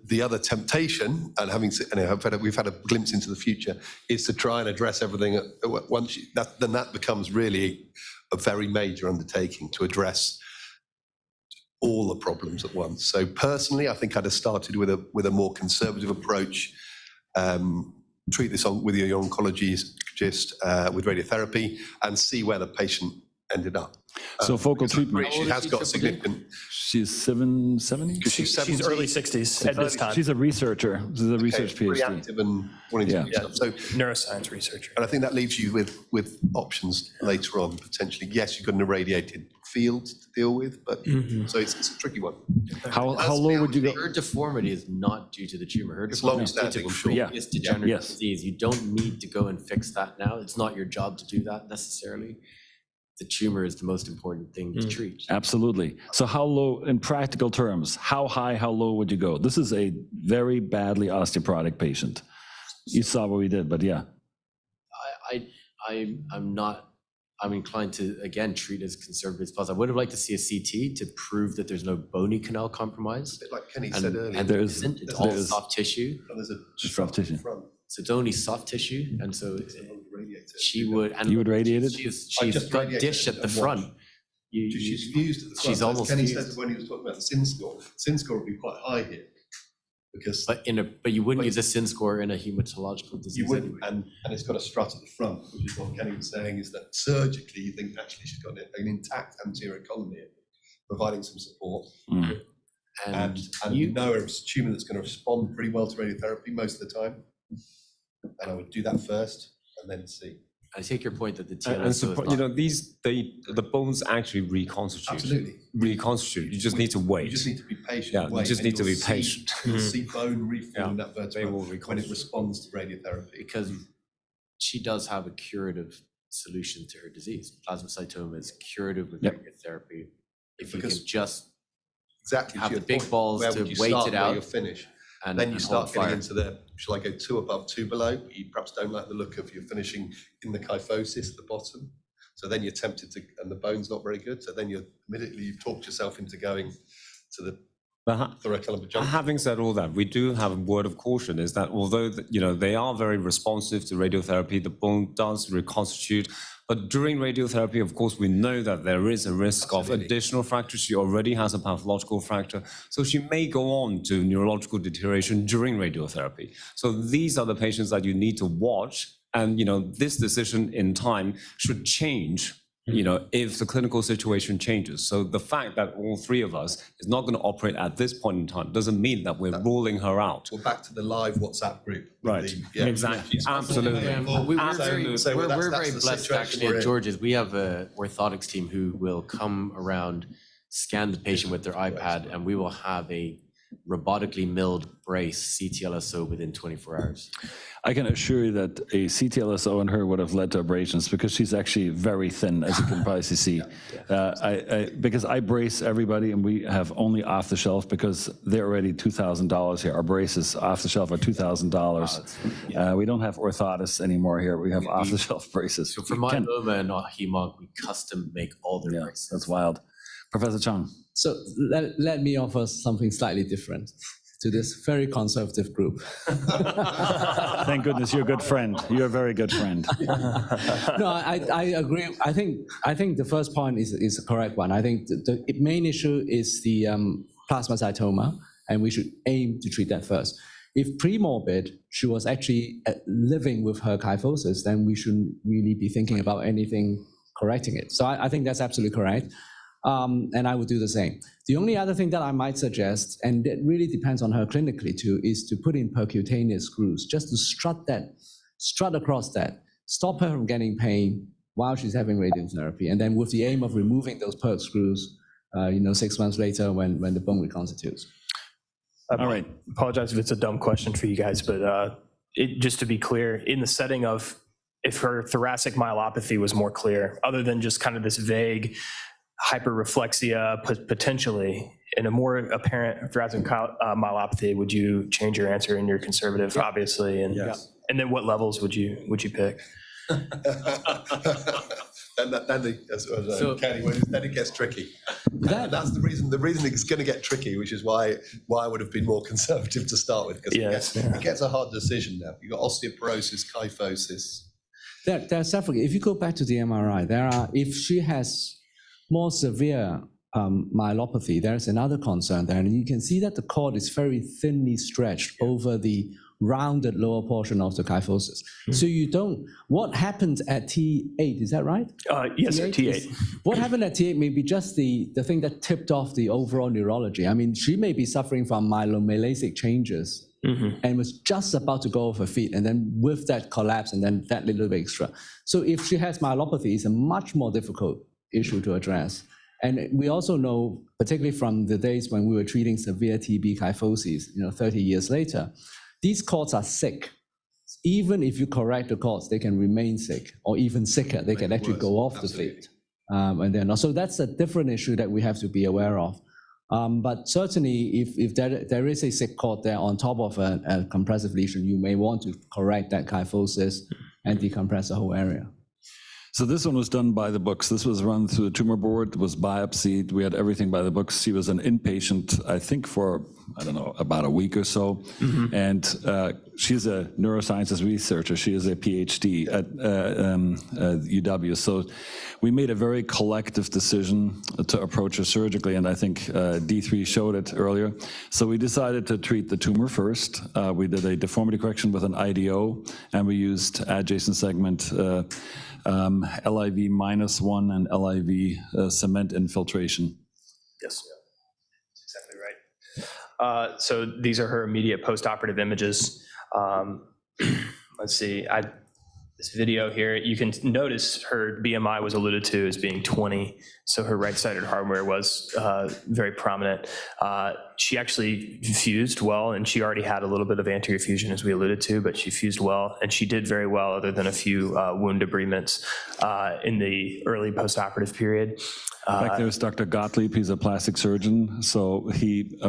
the other temptation, and we've had a glimpse into the future, is to try and address everything at once. Then that becomes really a very major undertaking to address all the problems at once. So personally, I think I'd have started with a more conservative approach. Treat this with your oncologist with radiotherapy and see where the patient ended up. So focal treatment. She has got significant. She's 70? She's early 60s at this time. She's a researcher. She's a research PhD. Pretty active and wanting to do stuff. So neuroscience researcher. And I think that leaves you with options later on, potentially. Yes, you've got an irradiated field to deal with, but so it's a tricky one. How low would you go? Her deformity is not due to the tumor. Her It's deformity is due long-standing, to sure. previous degenerative Yes. disease. You don't need to go and fix that now. It's not your job to do that necessarily. The tumor is the most important thing to treat. Absolutely. So how low, in practical terms, how high, how low would you go? This is a very badly osteoporotic patient. You saw what we did, but yeah. I'm inclined to, again, treat as conservative as possible. I would have liked to see a CT to prove that there's no bony canal compromise. A bit like Kenny said earlier. And there isn't. It's all soft tissue. And there's a Soft tissue. front. So it's only soft tissue. And so she would. And You would radiate it? She's just got radiate dish it at the and front. watch. She's fused at the front. She's almost Kenny fused. said when he was talking about the sin score would be quite high here. Because But you wouldn't use a sin score in a hematological disease. you wouldn't, anyway. and it's got a strut at the front, which is what Kenny was saying, is that surgically you think actually she's got an intact anterior column here, providing some support. And you know it's a tumor that's going to respond pretty well to radiotherapy most of the time. And I would do that first and then see. I take your point that the And TLS the bones actually reconstitute. Absolutely. Reconstitute. You just need to wait. You just need to be patient. Yeah, and you wait, just and need to you'll be see- patient. You'll see bone reform Yeah, in that they vertebra will when it reconstitute. responds to radiotherapy. because she does have a curative solution to her disease. Plasmacytoma is curative with radiotherapy. If you can Because- just Exactly. have to the your big point, balls where to would you wait start, it where out you'll finish. and Then you and start hold getting fire. into the, shall I go 2 above, 2 below? You perhaps don't like the look of your finishing in the kyphosis at the bottom. So then you're tempted to, and the bone's not very good. So then you've talked yourself into going to the thoracolumbar junction. Having said all that, we do have a word of caution, is that although they are very responsive to radiotherapy, the bone does reconstitute. But during radiotherapy, of course, we know that there is a risk of additional fractures. She already has a pathological fracture, so she may go on to neurological deterioration during radiotherapy. So these are the patients that you need to watch, and this decision in time should change. If the clinical situation changes. So the fact that all three of us is not going to operate at this point in time doesn't mean that we're ruling her out. We're back to the live WhatsApp group. Right. Exactly. Absolutely. We're very that's the blessed situation actually we're at in. George's. We have a orthotics team who will come around, scan the patient with their iPad, and we will have a robotically milled brace CTLSO within 24 hours. I can assure you that a CTLSO in her would have led to abrasions because she's actually very thin, as you can probably see. Because I brace everybody and we have only off the shelf because they're already $2,000 here. Our braces off the shelf are $2,000. We don't have orthotists anymore here. We have off the shelf braces. So for myeloma and hemonc, we custom make all their braces. That's wild. Professor Chung. So let me offer something slightly different to this very conservative group. Thank goodness you're a good friend. You're a very good friend. No, I agree. I think the first point is a correct one. I think the main issue is the plasmacytoma, and we should aim to treat that first. If premorbid, she was actually living with her kyphosis, then we shouldn't really be thinking about anything correcting it. So I think that's absolutely correct. And I would do the same. The only other thing that I might suggest, and it really depends on her clinically too, is to put in percutaneous screws, just to strut across that, stop her from getting pain while she's having radiotherapy, and then with the aim of removing those perc screws, 6 months later when the bone reconstitutes. All right. Apologize if it's a dumb question for you guys, but just to be clear, in the setting of if her thoracic myelopathy was more clear, other than just kind of this vague hyperreflexia potentially, in a more apparent thoracic myelopathy, would you change your answer in your conservative, obviously? And, Yes. and then what levels would you pick? Then it gets tricky. That's the reason. The reason it's going to get tricky, which is why I would have been more conservative to start with, because it gets a hard decision now. You've got osteoporosis, kyphosis. There are several. If you go back to the MRI, if she has more severe myelopathy, there's another concern there, and you can see that the cord is very thinly stretched over the rounded lower portion of the kyphosis. So you don't, what happened at T8, is that right? Yes, sir, T8. What happened at T8 may be just the thing that tipped off the overall neurology. I mean, she may be suffering from myelomalasic changes and was just about to go off her feet, and then with that collapse and then that little bit extra. So if she has myelopathy, it's a much more difficult issue to address. And we also know, particularly from the days when we were treating severe TB kyphoses, 30 years later, these cords are sick. Even if you correct the cords, they can remain sick, or even sicker. They can actually go off the feet. And then, so that's a different issue that we have to be aware of. But certainly, if there is a sick cord there on top of a compressive lesion, you may want to correct that kyphosis and decompress the whole area. So this one was done by the books. This was run through the tumor board, was biopsied. We had everything by the books. She was an inpatient, I think, for, I don't know, about a week or so. And she's a neurosciences researcher. She is a PhD at UW. So we made a very collective decision to approach her surgically, and I think D3 showed it earlier. So we decided to treat the tumor first. We did a deformity correction with an IDO, and we used adjacent segment LIV-1 and LIV cement infiltration. Yes, that's exactly right. So these are her immediate post-operative images. Let's see, this video here, you can notice her BMI was alluded to as being 20, so her right-sided hardware was very prominent. She actually fused well, and she already had a little bit of anterior fusion, as we alluded to, but she fused well, and she did very well, other than a few wound debridements in the early post-operative period. Back there is Dr. Gottlieb. He's a plastic surgeon. So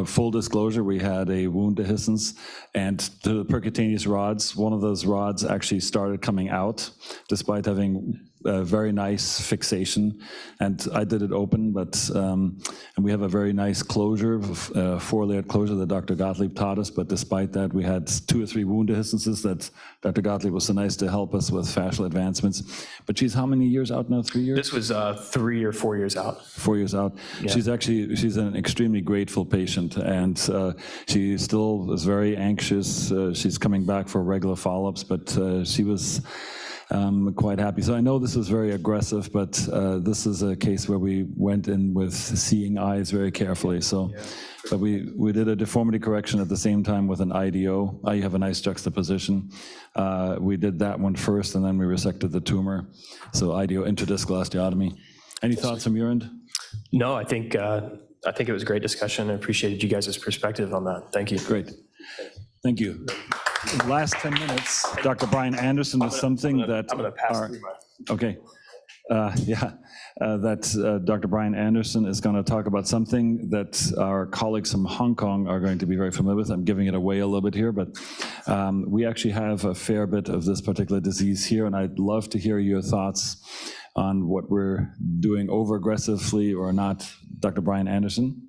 full disclosure, we had a wound dehiscence, and the percutaneous rods, one of those rods actually started coming out, despite having a very nice fixation. And I did it open, but and we have a very nice closure, four-layered closure that Dr. Gottlieb taught us. But despite that, we had 2 or 3 wound dehiscences that Dr. Gottlieb was so nice to help us with fascial advancements. But she's how many years out now? 3 years? This was 3 or 4 years out. 4 years out. Yeah. She's an extremely grateful patient, and she still is very anxious. She's coming back for regular follow-ups, but she was quite happy. So I know this was very aggressive, but this is a case where we went in with seeing eyes very carefully. So, but we did a deformity correction at the same time with an IDO. You have a nice juxtaposition. We did that one first, and then we resected the tumor. So IDO, intradiscal osteotomy. Any thoughts from your end? No, I think it was a great discussion. I appreciated you guys' perspective on that. Thank you. Great. Thank you. Last 10 minutes, Dr. Brian Anderson is something that... I'm going to pass through my... Okay. Dr. Brian Anderson is going to talk about something that our colleagues from Hong Kong are going to be very familiar with. I'm giving it away a little bit here, but we actually have a fair bit of this particular disease here, and I'd love to hear your thoughts on what we're doing over-aggressively or not. Dr. Brian Anderson?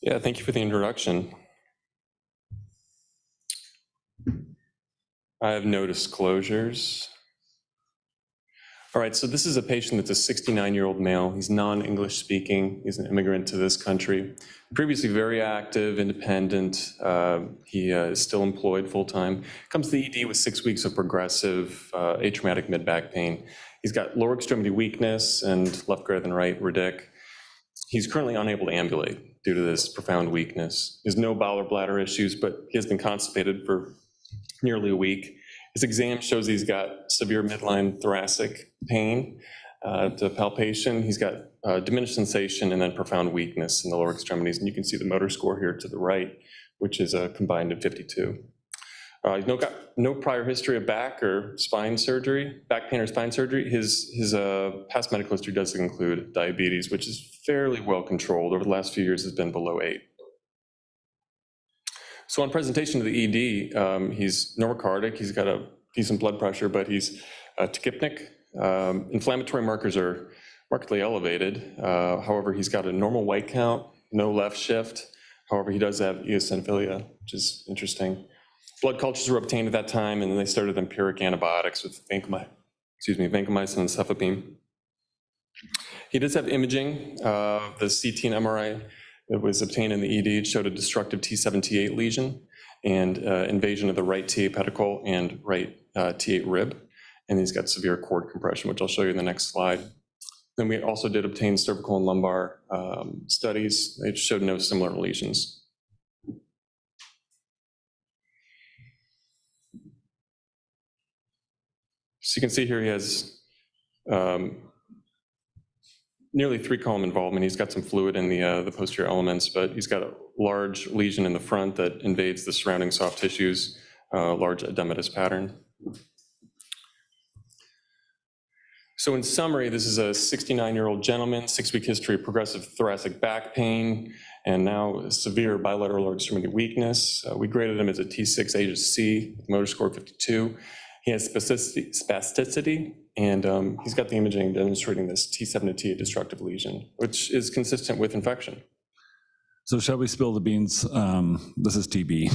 Yeah, thank you for the introduction. I have no disclosures. All right, so this is a patient that's a 69-year-old male. He's non-English speaking. He's an immigrant to this country. Previously very active, independent. He is still employed full-time. Comes to the ED with 6 weeks of progressive atraumatic mid-back pain. He's got lower extremity weakness and left greater than right radic. He's currently unable to ambulate due to this profound weakness. He has no bowel or bladder issues, but he has been constipated for nearly a week. His exam shows he's got severe midline thoracic pain. to palpation. He's got diminished sensation and then profound weakness in the lower extremities. And you can see the motor score here to the right, which is combined of 52. He's got no prior history of back or spine surgery, back pain or spine surgery. His past medical history does include diabetes, which is fairly well controlled. Over the last few years, has been below 8. So on presentation to the ED, he's normocardic. He's got a decent blood pressure, but he's tachypnic. Inflammatory markers are markedly elevated. However, he's got a normal white count, no left shift. However, he does have eosinophilia, which is interesting. Blood cultures were obtained at that time, and then they started empiric antibiotics with vancomycin and cefepime. He does have imaging. The CT and MRI that was obtained in the ED showed a destructive T7, T8 lesion and invasion of the right T8 pedicle and right T8 rib. And he's got severe cord compression, which I'll show you in the next slide. Then we also did obtain cervical and lumbar studies. They showed no similar lesions. So you can see here he has nearly 3-column involvement. He's got some fluid in the posterior elements, but he's got a large lesion in the front that invades the surrounding soft tissues, large edematous pattern. So in summary, this is a 69-year-old gentleman, 6-week history of progressive thoracic back pain, and now severe bilateral lower extremity weakness. We graded him as a T6 ASC, motor score 52. He has spasticity, and he's got the imaging demonstrating this T7 to T8 destructive lesion, which is consistent with infection. So shall we spill the beans? This is TB.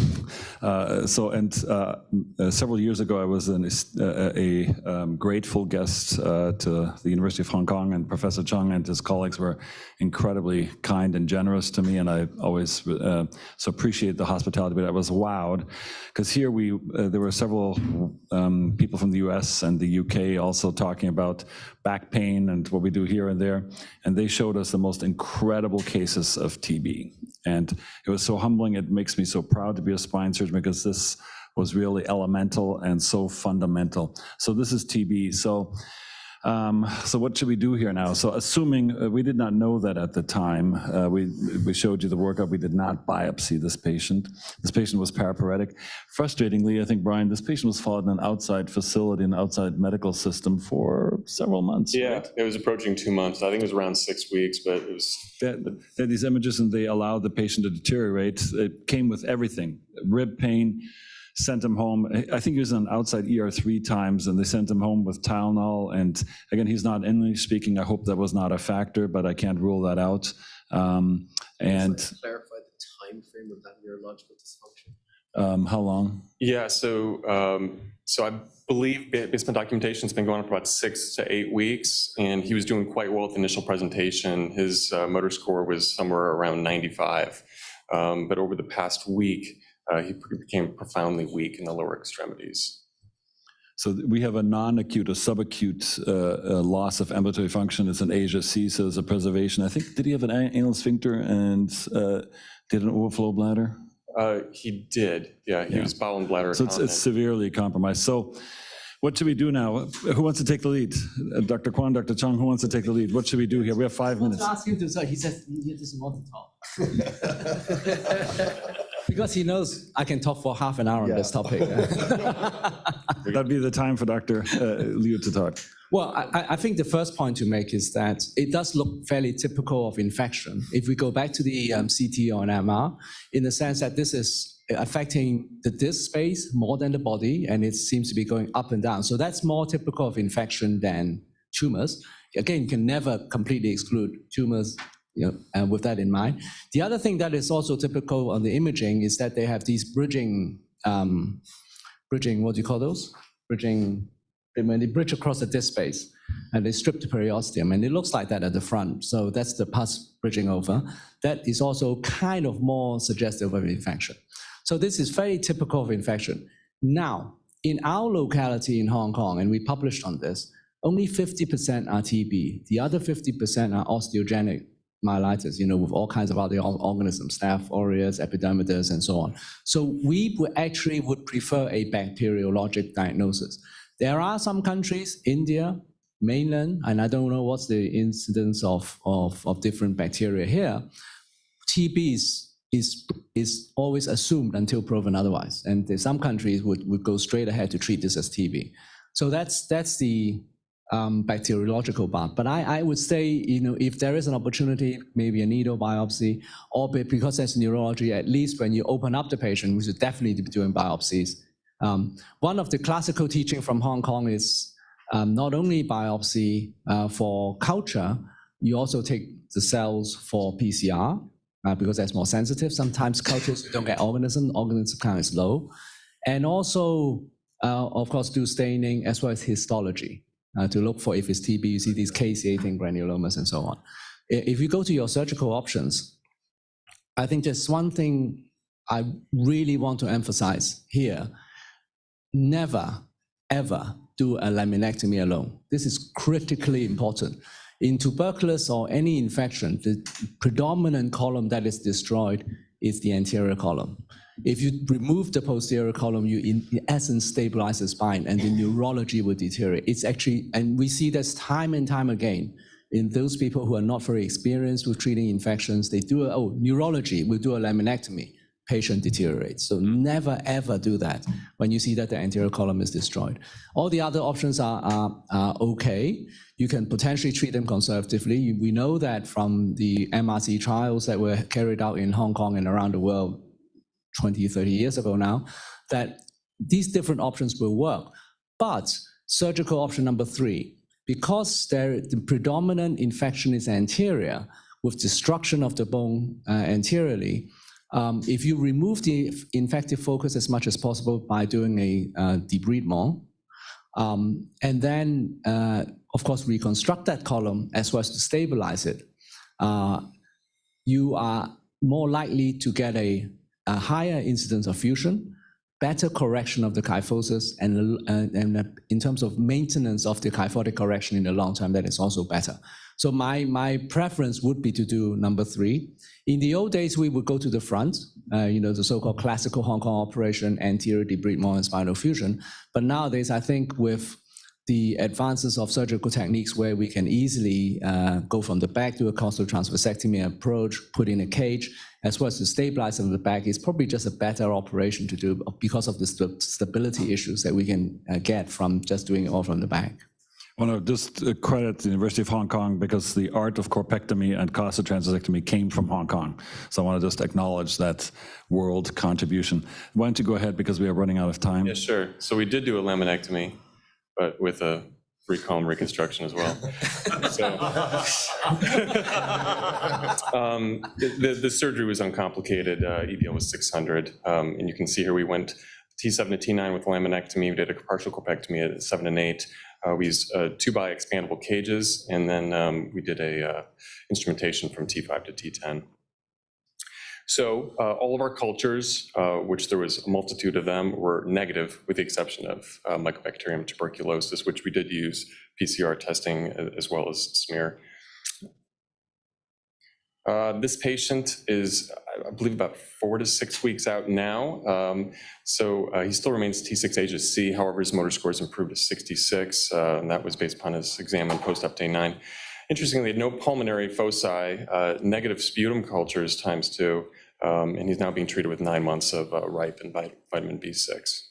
Several years ago, I was a grateful guest to the University of Hong Kong, and Professor Chung and his colleagues were incredibly kind and generous to me, and I always so appreciate the hospitality, but I was wowed, because here there were several people from the US and the UK also talking about back pain and what we do here and there, and they showed us the most incredible cases of TB. And it was so humbling. It makes me so proud to be a spine surgeon, because this was really elemental and so fundamental. So this is TB. So what should we do here now? So assuming we did not know that at the time, we showed you the workup. We did not biopsy this patient. This patient was paraparetic. Frustratingly, I think, Brian, this patient was followed in an outside facility, an outside medical system for several months. Yeah, right? it was approaching 2 months. I think it was around 6 weeks, but it was... They had these images, and they allowed the patient to deteriorate. It came with everything, rib pain, sent him home. I think he was on outside ER 3 times, and they sent him home with Tylenol. And again, he's not English speaking. I hope that was not a factor, but I can't rule that out. And clarify the time frame of that neurological dysfunction. How long? Yeah, so I believe, based on documentation, it's been going on for about 6 to 8 weeks, and he was doing quite well with the initial presentation. His motor score was somewhere around 95, but over the past week, he became profoundly weak in the lower extremities. So we have a non-acute or subacute loss of ambulatory function. It's an ASC, so there's a preservation. I think, did he have an anal sphincter and did an overflow bladder? He did, yeah. He was bowel and bladder. So it's severely compromised. So what should we do now? Who wants to take the lead? Dr. Kwan, Dr. Chung, who wants to take the lead? What should we do here? We have 5 minutes. Ask him to talk. He says he doesn't want to talk. Because he knows I can talk for half an hour on this topic. That'd be the time for Dr. Liu to talk. Well, I think the first point to make is that it does look fairly typical of infection. If we go back to the CT or an MR, in the sense that this is affecting the disc space more than the body, and it seems to be going up and down. So that's more typical of infection than tumors. Again, you can never completely exclude tumors, and with that in mind. The other thing that is also typical on the imaging is that they have these bridging, what do you call those? When they bridge across the disc space, and they strip the periosteum, and it looks like that at the front. So that's the pus bridging over. That is also kind of more suggestive of infection. So this is very typical of infection. Now, in our locality in Hong Kong, and we published on this, only 50% are TB. The other 50% are osteogenic myelitis, with all kinds of other organisms, Staph aureus, epidermidis, and so on. So we would prefer a bacteriologic diagnosis. There are some countries, India, mainland, and I don't know what's the incidence of different bacteria here, TB is always assumed until proven otherwise. And some countries would go straight ahead to treat this as TB. So that's the bacteriological part. But I would say, if there is an opportunity, maybe a needle biopsy, or because that's neurology, at least when you open up the patient, we should definitely be doing biopsies. One of the classical teaching from Hong Kong is not only biopsy for culture, you also take the cells for PCR because that's more sensitive. Sometimes cultures don't get organism count is low. And also, of course, do staining as well as histology to look for if it's TB. You see these caseating granulomas and so on. If you go to your surgical options, I think there's one thing I really want to emphasize here. Never, ever do a laminectomy alone. This is critically important. In tuberculosis or any infection, the predominant column that is destroyed is the anterior column. If you remove the posterior column, you in essence stabilize the spine and the neurology will deteriorate. It's actually, and we see this time and time again, in those people who are not very experienced with treating infections, they do, neurology, we'll do a laminectomy, patient deteriorates. So never ever do that when you see that the anterior column is destroyed. All the other options are okay. You can potentially treat them conservatively. We know that from the MRC trials that were carried out in Hong Kong and around the world 20, 30 years ago now, that these different options will work. But surgical option number 3, because the predominant infection is anterior with destruction of the bone anteriorly, if you remove the infective focus as much as possible by doing a debridement, and then, of course, reconstruct that column as well as to stabilize it, you are more likely to get a higher incidence of fusion, better correction of the kyphosis, and in terms of maintenance of the kyphotic correction in the long term, that is also better. So my preference would be to do number 3. In the old days, we would go to the front, the so-called classical Hong Kong operation, anterior debridement and spinal fusion. But nowadays, I think with the advances of surgical techniques where we can easily go from the back to a costal transversectomy approach, put in a cage, as well as to stabilize from the back, is probably just a better operation to do because of the stability issues that we can get from just doing it all from the back. I want to just credit the University of Hong Kong because the art of corpectomy and costal transversectomy came from Hong Kong. So I want to just acknowledge that world contribution. Why don't you go ahead because we are running out of time? Yeah, sure. So we did do a laminectomy, but with a 3-column reconstruction as well. So the surgery was uncomplicated. EPL was 600. And you can see here we went T7 to T9 with laminectomy. We did a partial corpectomy at 7 and 8. We used 2x expandable cages, and then we did a instrumentation from T5 to T10. So all of our cultures, which there was a multitude of them, were negative with the exception of Mycobacterium tuberculosis, which we did use PCR testing as well as smear. This patient is, I believe, about 4 to 6 weeks out now. So he still remains T6 HSC. However, his motor scores improved to 66, and that was based upon his exam on post-op day 9. Interestingly, no pulmonary foci, negative sputum cultures ×2, and he's now being treated with 9 months of RIPE and vitamin B6. It's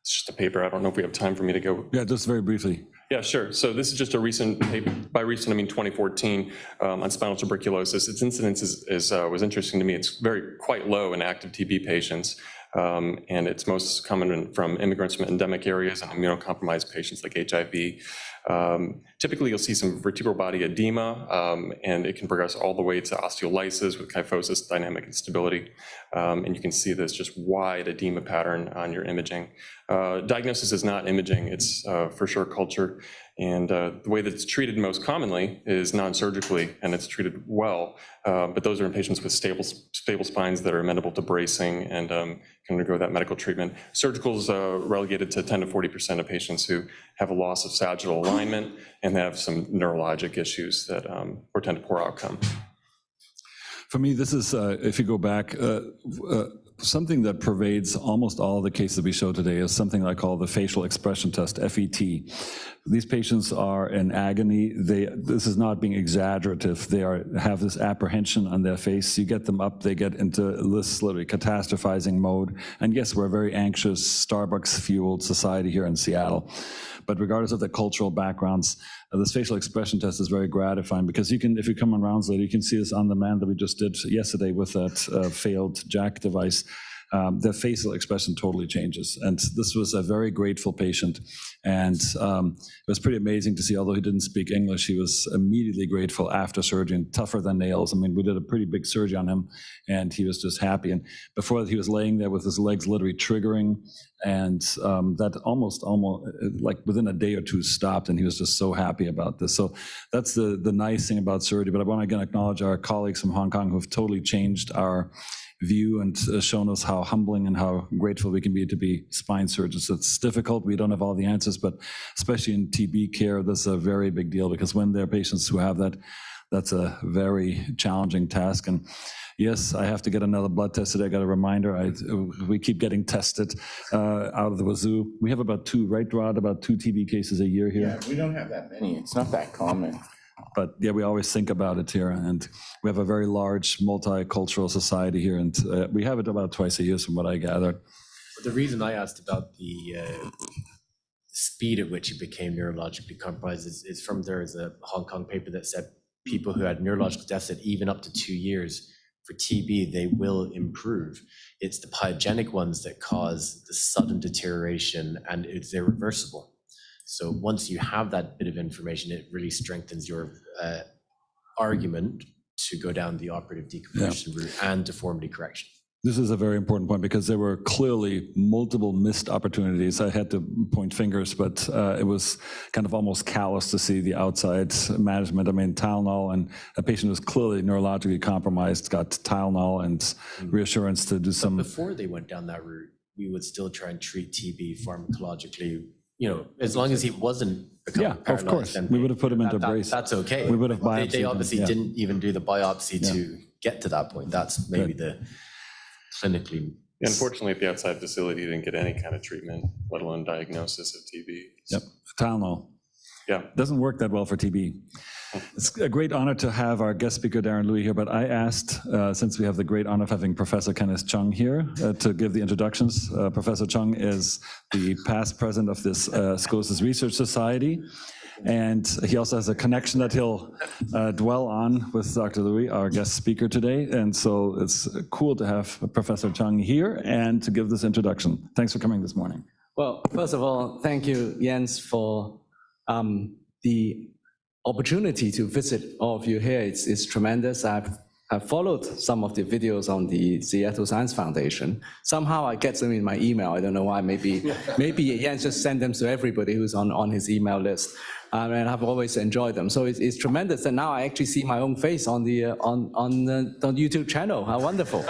just a paper. I don't know if we have time for me to go. Yeah, just very briefly. Yeah, sure. So this is just a recent paper, by recent I mean 2014, on spinal tuberculosis. Its incidence was interesting to me. It's quite low in active TB patients, and it's most common from immigrants from endemic areas and immunocompromised patients like HIV. Typically, you'll see some vertebral body edema, and it can progress all the way to osteolysis with kyphosis, dynamic instability. And you can see this just wide edema pattern on your imaging. Diagnosis is not imaging, it's for sure culture. And the way that it's treated most commonly is non-surgically, and it's treated well. But those are in patients with stable spines that are amenable to bracing and can undergo that medical treatment. Surgical is relegated to 10 to 40% of patients who have a loss of sagittal alignment and have some neurologic issues that portend a poor outcome. For me, this is, if you go back, something that pervades almost all the cases we show today is something I call the facial expression test, FET. These patients are in agony. This is not being exaggerative. They have this apprehension on their face. You get them up, they get into this literally catastrophizing mode. And yes, we're a very anxious, Starbucks-fueled society here in Seattle. But regardless of the cultural backgrounds, this facial expression test is very gratifying because you can, if you come on rounds later, you can see this on the man that we just did yesterday with that failed Jack device. The facial expression totally changes. And this was a very grateful patient. And it was pretty amazing to see, although he didn't speak English, he was immediately grateful after surgery and tougher than nails. I mean, we did a pretty big surgery on him and he was just happy. And before that, he was laying there with his legs literally triggering, and that almost like within a day or two stopped, and he was just so happy about this. So that's the nice thing about surgery. But I want to again acknowledge our colleagues from Hong Kong who have totally changed our view and shown us how humbling and how grateful we can be to be spine surgeons. It's difficult. We don't have all the answers, but especially in TB care, this is a very big deal because when there are patients who have that, that's a very challenging task. And yes, I have to get another blood test today. I got a reminder. We keep getting tested out of the wazoo. We have about two, right, Rod? About 2 TB cases a year here. Yeah, we don't have that many. It's not that common. But yeah, we always think about it here. And we have a very large multicultural society here. And we have it about twice a year from what I gathered. The reason I asked about the speed at which it became neurologically compromised is from there's a Hong Kong paper that said people who had neurological deficit, even up to 2 years for TB, they will improve. It's the pyogenic ones that cause the sudden deterioration, and it's irreversible. So once you have that bit of information, it really strengthens your argument to go down the operative decompression route and deformity correction. This is a very important point because there were clearly multiple missed opportunities. I had to point fingers, but it was kind of almost callous to see the outside management. I mean, Tylenol, and a patient was clearly neurologically compromised, got Tylenol and reassurance to do some. But before they went down that route, we would still try and treat TB pharmacologically, you know, as long as he wasn't becoming paralyzed. Of course. We would have put him into brace. That's okay. We would have biopsied They obviously him, didn't even do the biopsy to get to that point. That's maybe the clinically. Unfortunately, at the outside facility, you didn't get any kind of treatment, let alone diagnosis of TB. Yep, Tylenol. Yeah. Doesn't work that well for TB. It's a great honor to have our guest speaker, Darren Louis, here, but I asked, since we have the great honor of having Professor Kenneth Chung here to give the introductions. Professor Chung is the past president of this Scoliosis Research Society, and he also has a connection that he'll dwell on with Dr. Louis, our guest speaker today, and so it's cool to have Professor Chung here and to give this introduction. Thanks for coming this morning. Well, first of all, thank you, Jens, for the opportunity to visit all of you here. It's tremendous. I've followed some of the videos on the Seattle Science Foundation. Somehow I get them in my email. I don't know why. Maybe Jens just send them to everybody who's on his email list. And I've always enjoyed them. So it's tremendous that now I actually see my own face on the YouTube channel. How wonderful!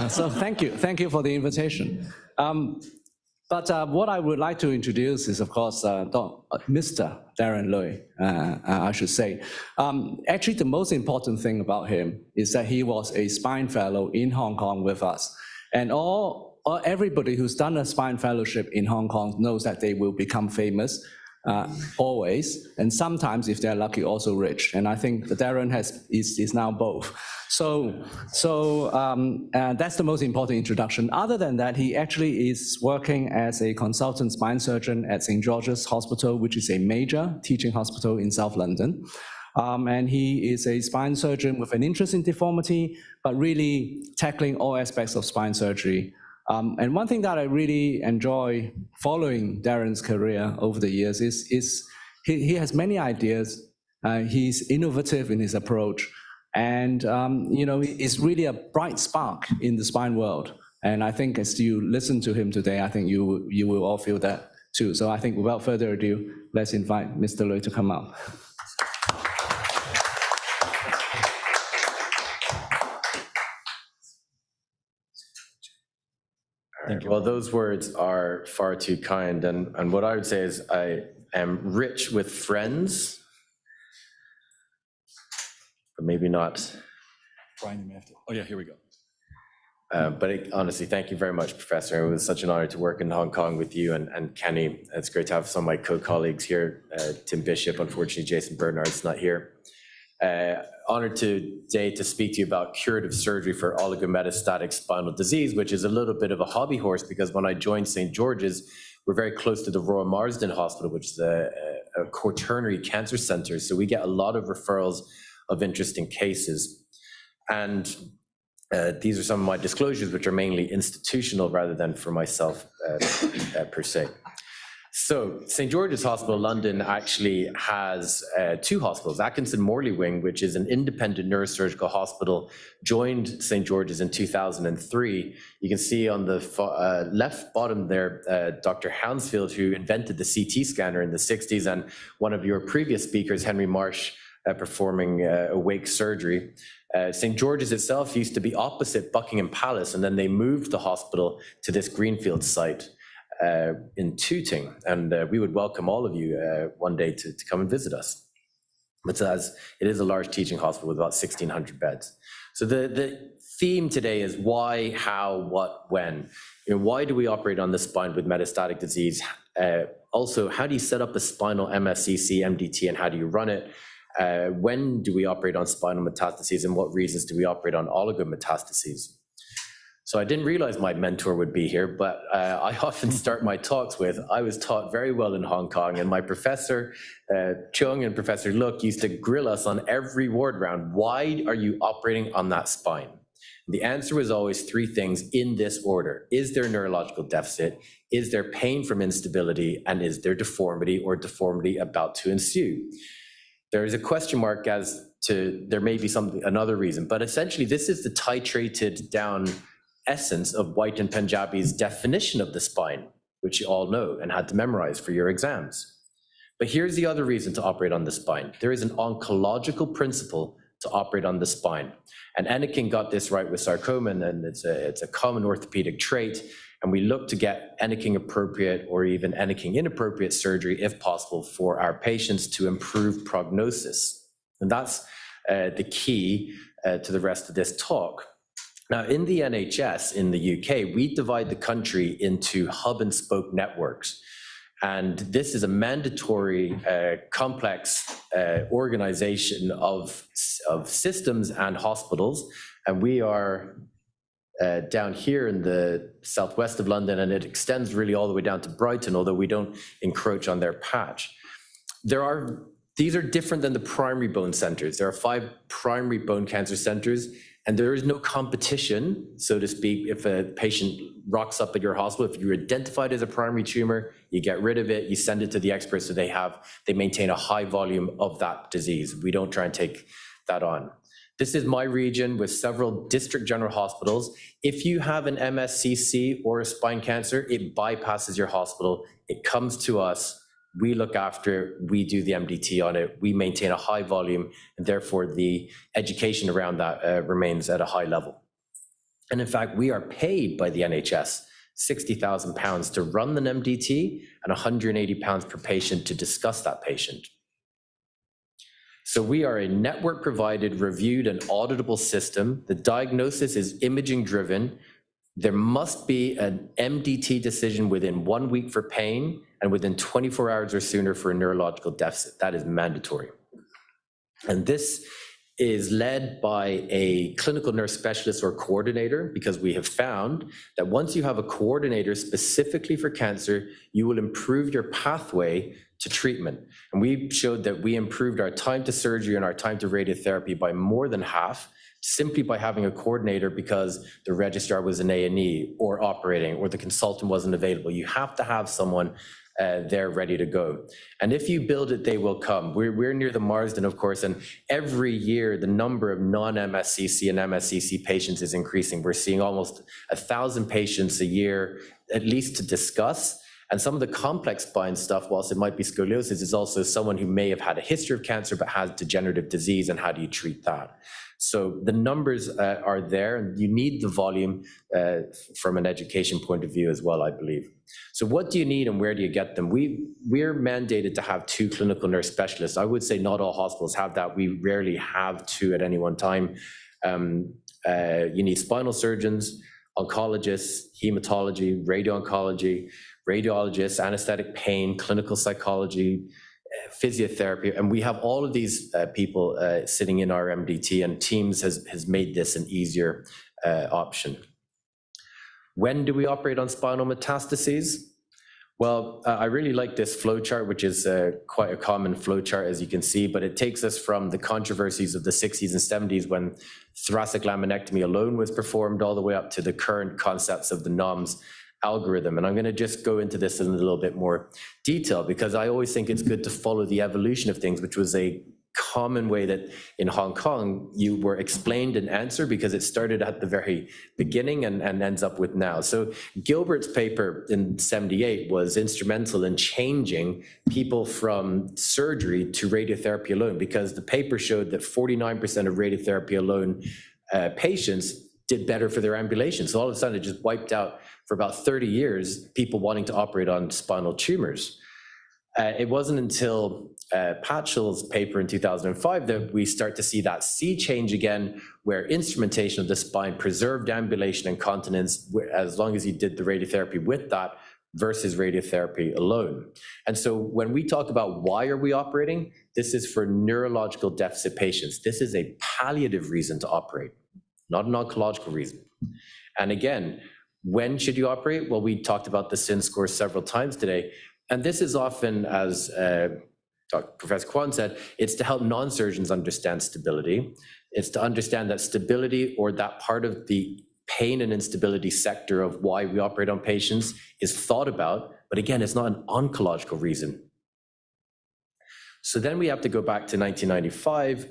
So thank you for the invitation. But what I would like to introduce is, of course, Mr. Darren Louis, I should say. Actually, the most important thing about him is that he was a spine fellow in Hong Kong with us. And everybody who's done a spine fellowship in Hong Kong knows that they will become famous, always, and sometimes, if they're lucky, also rich. And I think that Darren is now both. So that's the most important introduction. Other than that, he actually is working as a consultant spine surgeon at St. George's Hospital, which is a major teaching hospital in South London. And he is a spine surgeon with an interest in deformity, but really tackling all aspects of spine surgery. And one thing that I really enjoy following Darren's career over the years is he has many ideas. He's innovative in his approach. And, he's really a bright spark in the spine world. And I think as you listen to him today, I think you will all feel that too. So I think without further ado, let's invite Mr. Louis to come up. Well, those words are far too kind. And what I would say is I am rich with friends, but maybe not. Brian, you may have to. Oh, yeah, here we go. Honestly, thank you very much, Professor. It was such an honor to work in Hong Kong with you and Kenny. It's great to have some of my co-colleagues here, Tim Bishop, unfortunately Jason Bernard's not here. Honored today to speak to you about curative surgery for oligometastatic spinal disease, which is a little bit of a hobby horse because when I joined St. George's, we're very close to the Royal Marsden Hospital, which is a quaternary cancer center. So we get a lot of referrals of interesting cases. And these are some of my disclosures, which are mainly institutional rather than for myself per se. So St. George's Hospital London actually has two hospitals. Atkinson Morley Wing, which is an independent neurosurgical hospital, joined St. George's in 2003. You can see on the left bottom there, Dr. Hounsfield, who invented the CT scanner in the 60s, and one of your previous speakers, Henry Marsh, performing awake surgery. St. George's itself used to be opposite Buckingham Palace, and then they moved the hospital to this greenfield site in Tooting, and we would welcome all of you one day to come and visit us. But as it is a large teaching hospital with about 1,600 beds. So the theme today is why, how, what, when. Why do we operate on the spine with metastatic disease? Also, how do you set up a spinal MSCC, MDT, and how do you run it? When do we operate on spinal metastases, and what reasons do we operate on oligometastases? So I didn't realize my mentor would be here, but I often start my talks with, I was taught very well in Hong Kong, and my professor, Chung, and Professor Look used to grill us on every ward round. Why are you operating on that spine? And the answer was always three things in this order. Is there neurological deficit? Is there pain from instability? And is there deformity or deformity about to ensue? There is a question mark as to, there may be another reason, but essentially this is the titrated down essence of White and Punjabi's definition of the spine, which you all know and had to memorize for your exams. But here's the other reason to operate on the spine. There is an oncological principle to operate on the spine. And Enneking got this right with sarcoma, and it's a common orthopedic trait. And we look to get Enneking appropriate or even Enneking inappropriate surgery, if possible, for our patients to improve prognosis. And that's the key to the rest of this talk. Now, in the NHS in the UK, we divide the country into hub and spoke networks. And this is a mandatory, complex organization of systems and hospitals. And we are down here in the southwest of London, and it extends really all the way down to Brighton, although we don't encroach on their patch. These are different than the primary bone centers. There are 5 primary bone cancer centers, and there is no competition, so to speak, if a patient rocks up at your hospital. If you're identified as a primary tumor, you get rid of it, you send it to the experts so they maintain a high volume of that disease. We don't try and take that on. This is my region with several district general hospitals. If you have an MSCC or a spine cancer, it bypasses your hospital. It comes to us. We look after it, we do the MDT on it, we maintain a high volume, and therefore the education around that remains at a high level. And in fact, we are paid by the NHS £60,000 to run an MDT and £180 per patient to discuss that patient. So we are a network provided, reviewed, and auditable system. The diagnosis is imaging driven. There must be an MDT decision within 1 week for pain and within 24 hours or sooner for a neurological deficit. That is mandatory. And this is led by a clinical nurse specialist or coordinator, because we have found that once you have a coordinator specifically for cancer, you will improve your pathway to treatment. And we showed that we improved our time to surgery and our time to radiotherapy by more than half, simply by having a coordinator, because the registrar was in A&E or operating, or the consultant wasn't available. You have to have someone there ready to go. And if you build it, they will come. We're near the Marsden, of course, and every year the number of non-MSCC and MSCC patients is increasing. We're seeing almost 1,000 patients a year, at least to discuss. And some of the complex spine stuff, whilst it might be scoliosis, is also someone who may have had a history of cancer but has degenerative disease, and how do you treat that? So the numbers are there, and you need the volume from an education point of view as well, I believe. So what do you need and where do you get them? We're mandated to have 2 clinical nurse specialists. I would say not all hospitals have that. We rarely have 2 at any one time. You need spinal surgeons, oncologists, hematology, radio-oncology, radiologists, anesthetic pain, clinical psychology, physiotherapy, and we have all of these people sitting in our MDT, and Teams has made this an easier option. When do we operate on spinal metastases? Well, I really like this flow chart, which is quite a common flow chart, as you can see, but it takes us from the controversies of the 60s and 70s when thoracic laminectomy alone was performed all the way up to the current concepts of the NOMS algorithm. And I'm going to just go into this in a little bit more detail because I always think it's good to follow the evolution of things, which was a common way that in Hong Kong you were explained and answered because it started at the very beginning and ends up with now. So Gilbert's paper in 78 was instrumental in changing people from surgery to radiotherapy alone because the paper showed that 49% of radiotherapy alone patients did better for their ambulation. So all of a sudden it just wiped out for about 30 years people wanting to operate on spinal tumors. It wasn't until Patchell's paper in 2005 that we start to see that sea change again, where instrumentation of the spine preserved ambulation and continence as long as you did the radiotherapy with that versus radiotherapy alone. And so when we talk about why are we operating, this is for neurological deficit patients. This is a palliative reason to operate, not an oncological reason. And again, when should you operate? Well, we talked about the SIN score several times today. And this is often, as Professor Kwan said, it's to help non-surgeons understand stability. It's to understand that stability, or that part of the pain and instability sector of why we operate on patients, is thought about. But again, it's not an oncological reason. So then we have to go back to 1995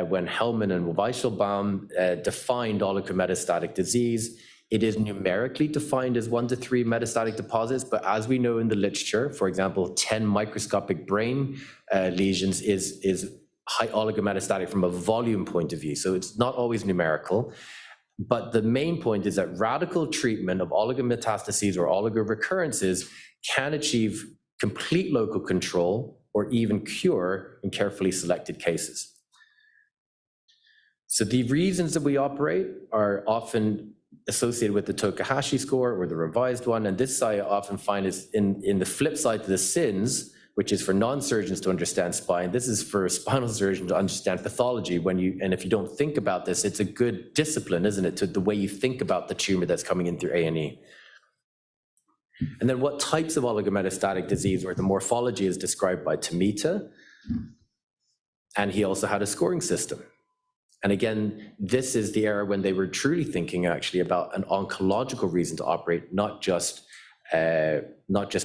when Hellman and Weisselbaum defined oligometastatic disease. It is numerically defined as 1 to 3 metastatic deposits, but as we know in the literature, for example, 10 microscopic brain lesions is high oligometastatic from a volume point of view. So it's not always numerical. But the main point is that radical treatment of oligometastases or oligorecurrences can achieve complete local control or even cure in carefully selected cases. So the reasons that we operate are often associated with the Takahashi score or the revised one. And this I often find is in the flip side to the SINS, which is for non-surgeons to understand spine. This is for a spinal surgeon to understand pathology. And if you don't think about this, it's a good discipline, isn't it, to the way you think about the tumor that's coming in through A&E. And then what types of oligometastatic disease, or the morphology, is described by Tomita. And he also had a scoring system. And again, this is the era when they were truly thinking actually about an oncological reason to operate, not just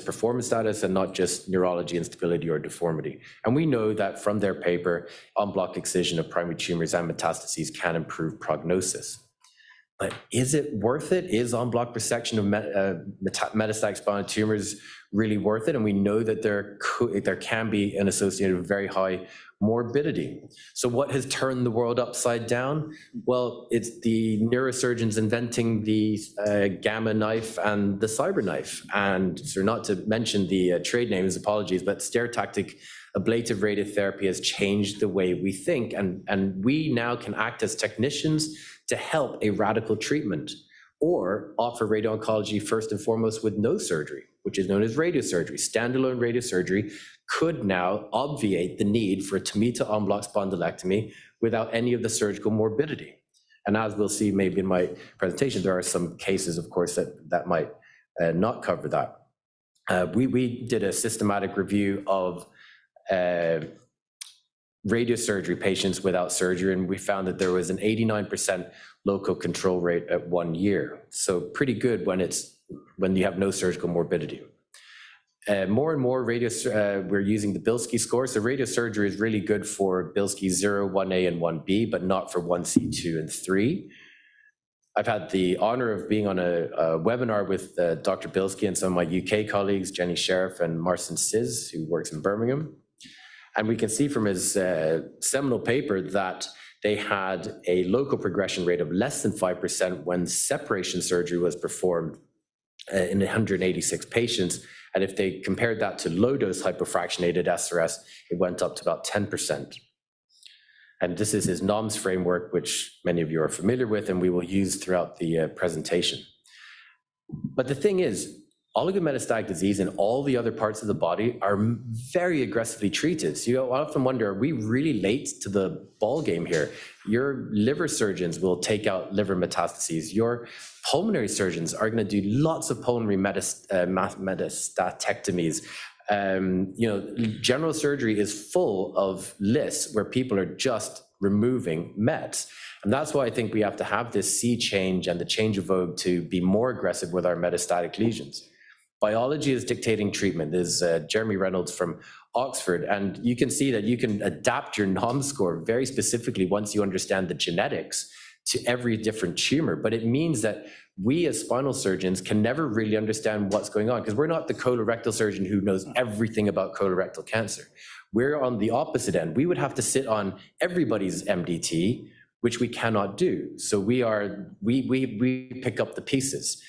performance status and not just neurology, instability, or deformity. And we know that from their paper, en bloc excision of primary tumors and metastases can improve prognosis. But is it worth it? Is en bloc resection of metastatic spinal tumors really worth it? And we know that there can be an associated with very high morbidity. So what has turned the world upside down? Well, it's the neurosurgeons inventing the gamma knife and the cyber knife. And so not to mention the trade names, apologies, but stereotactic ablative radiotherapy has changed the way we think. And we now can act as technicians to help a radical treatment, or offer radio-oncology first and foremost with no surgery, which is known as radiosurgery. Standalone radiosurgery could now obviate the need for a Tomita en bloc spondylectomy without any of the surgical morbidity. And as we'll see maybe in my presentation, there are some cases, of course, that might not cover that. We did a systematic review of radiosurgery patients without surgery, and we found that there was an 89% local control rate at 1 year. So pretty good when you have no surgical morbidity. More and more we're using the Bilski score. So radiosurgery is really good for Bilski 0, 1A, and 1B, but not for 1C, 2, and 3. I've had the honor of being on a webinar with Dr. Bilski and some of my UK colleagues, Jenny Sheriff and Marcin Siz, who works in Birmingham. And we can see from his seminal paper that they had a local progression rate of less than 5% when separation surgery was performed in 186 patients. And if they compared that to low-dose hypofractionated SRS, it went up to about 10%. And this is his NOMS framework, which many of you are familiar with, and we will use throughout the presentation. But the thing is, oligometastatic disease in all the other parts of the body are very aggressively treated. So you often wonder, are we really late to the ball game here? Your liver surgeons will take out liver metastases. Your pulmonary surgeons are going to do lots of pulmonary metastatectomies. General surgery is full of lists where people are just removing mets. And that's why I think we have to have this sea change and the change of vogue to be more aggressive with our metastatic lesions. Biology is dictating treatment. There's Jeremy Reynolds from Oxford, and you can see that you can adapt your NOM score very specifically once you understand the genetics to every different tumor. But it means that we as spinal surgeons can never really understand what's going on, because we're not the colorectal surgeon who knows everything about colorectal cancer. We're on the opposite end. We would have to sit on everybody's MDT, which we cannot do. So we pick up the pieces.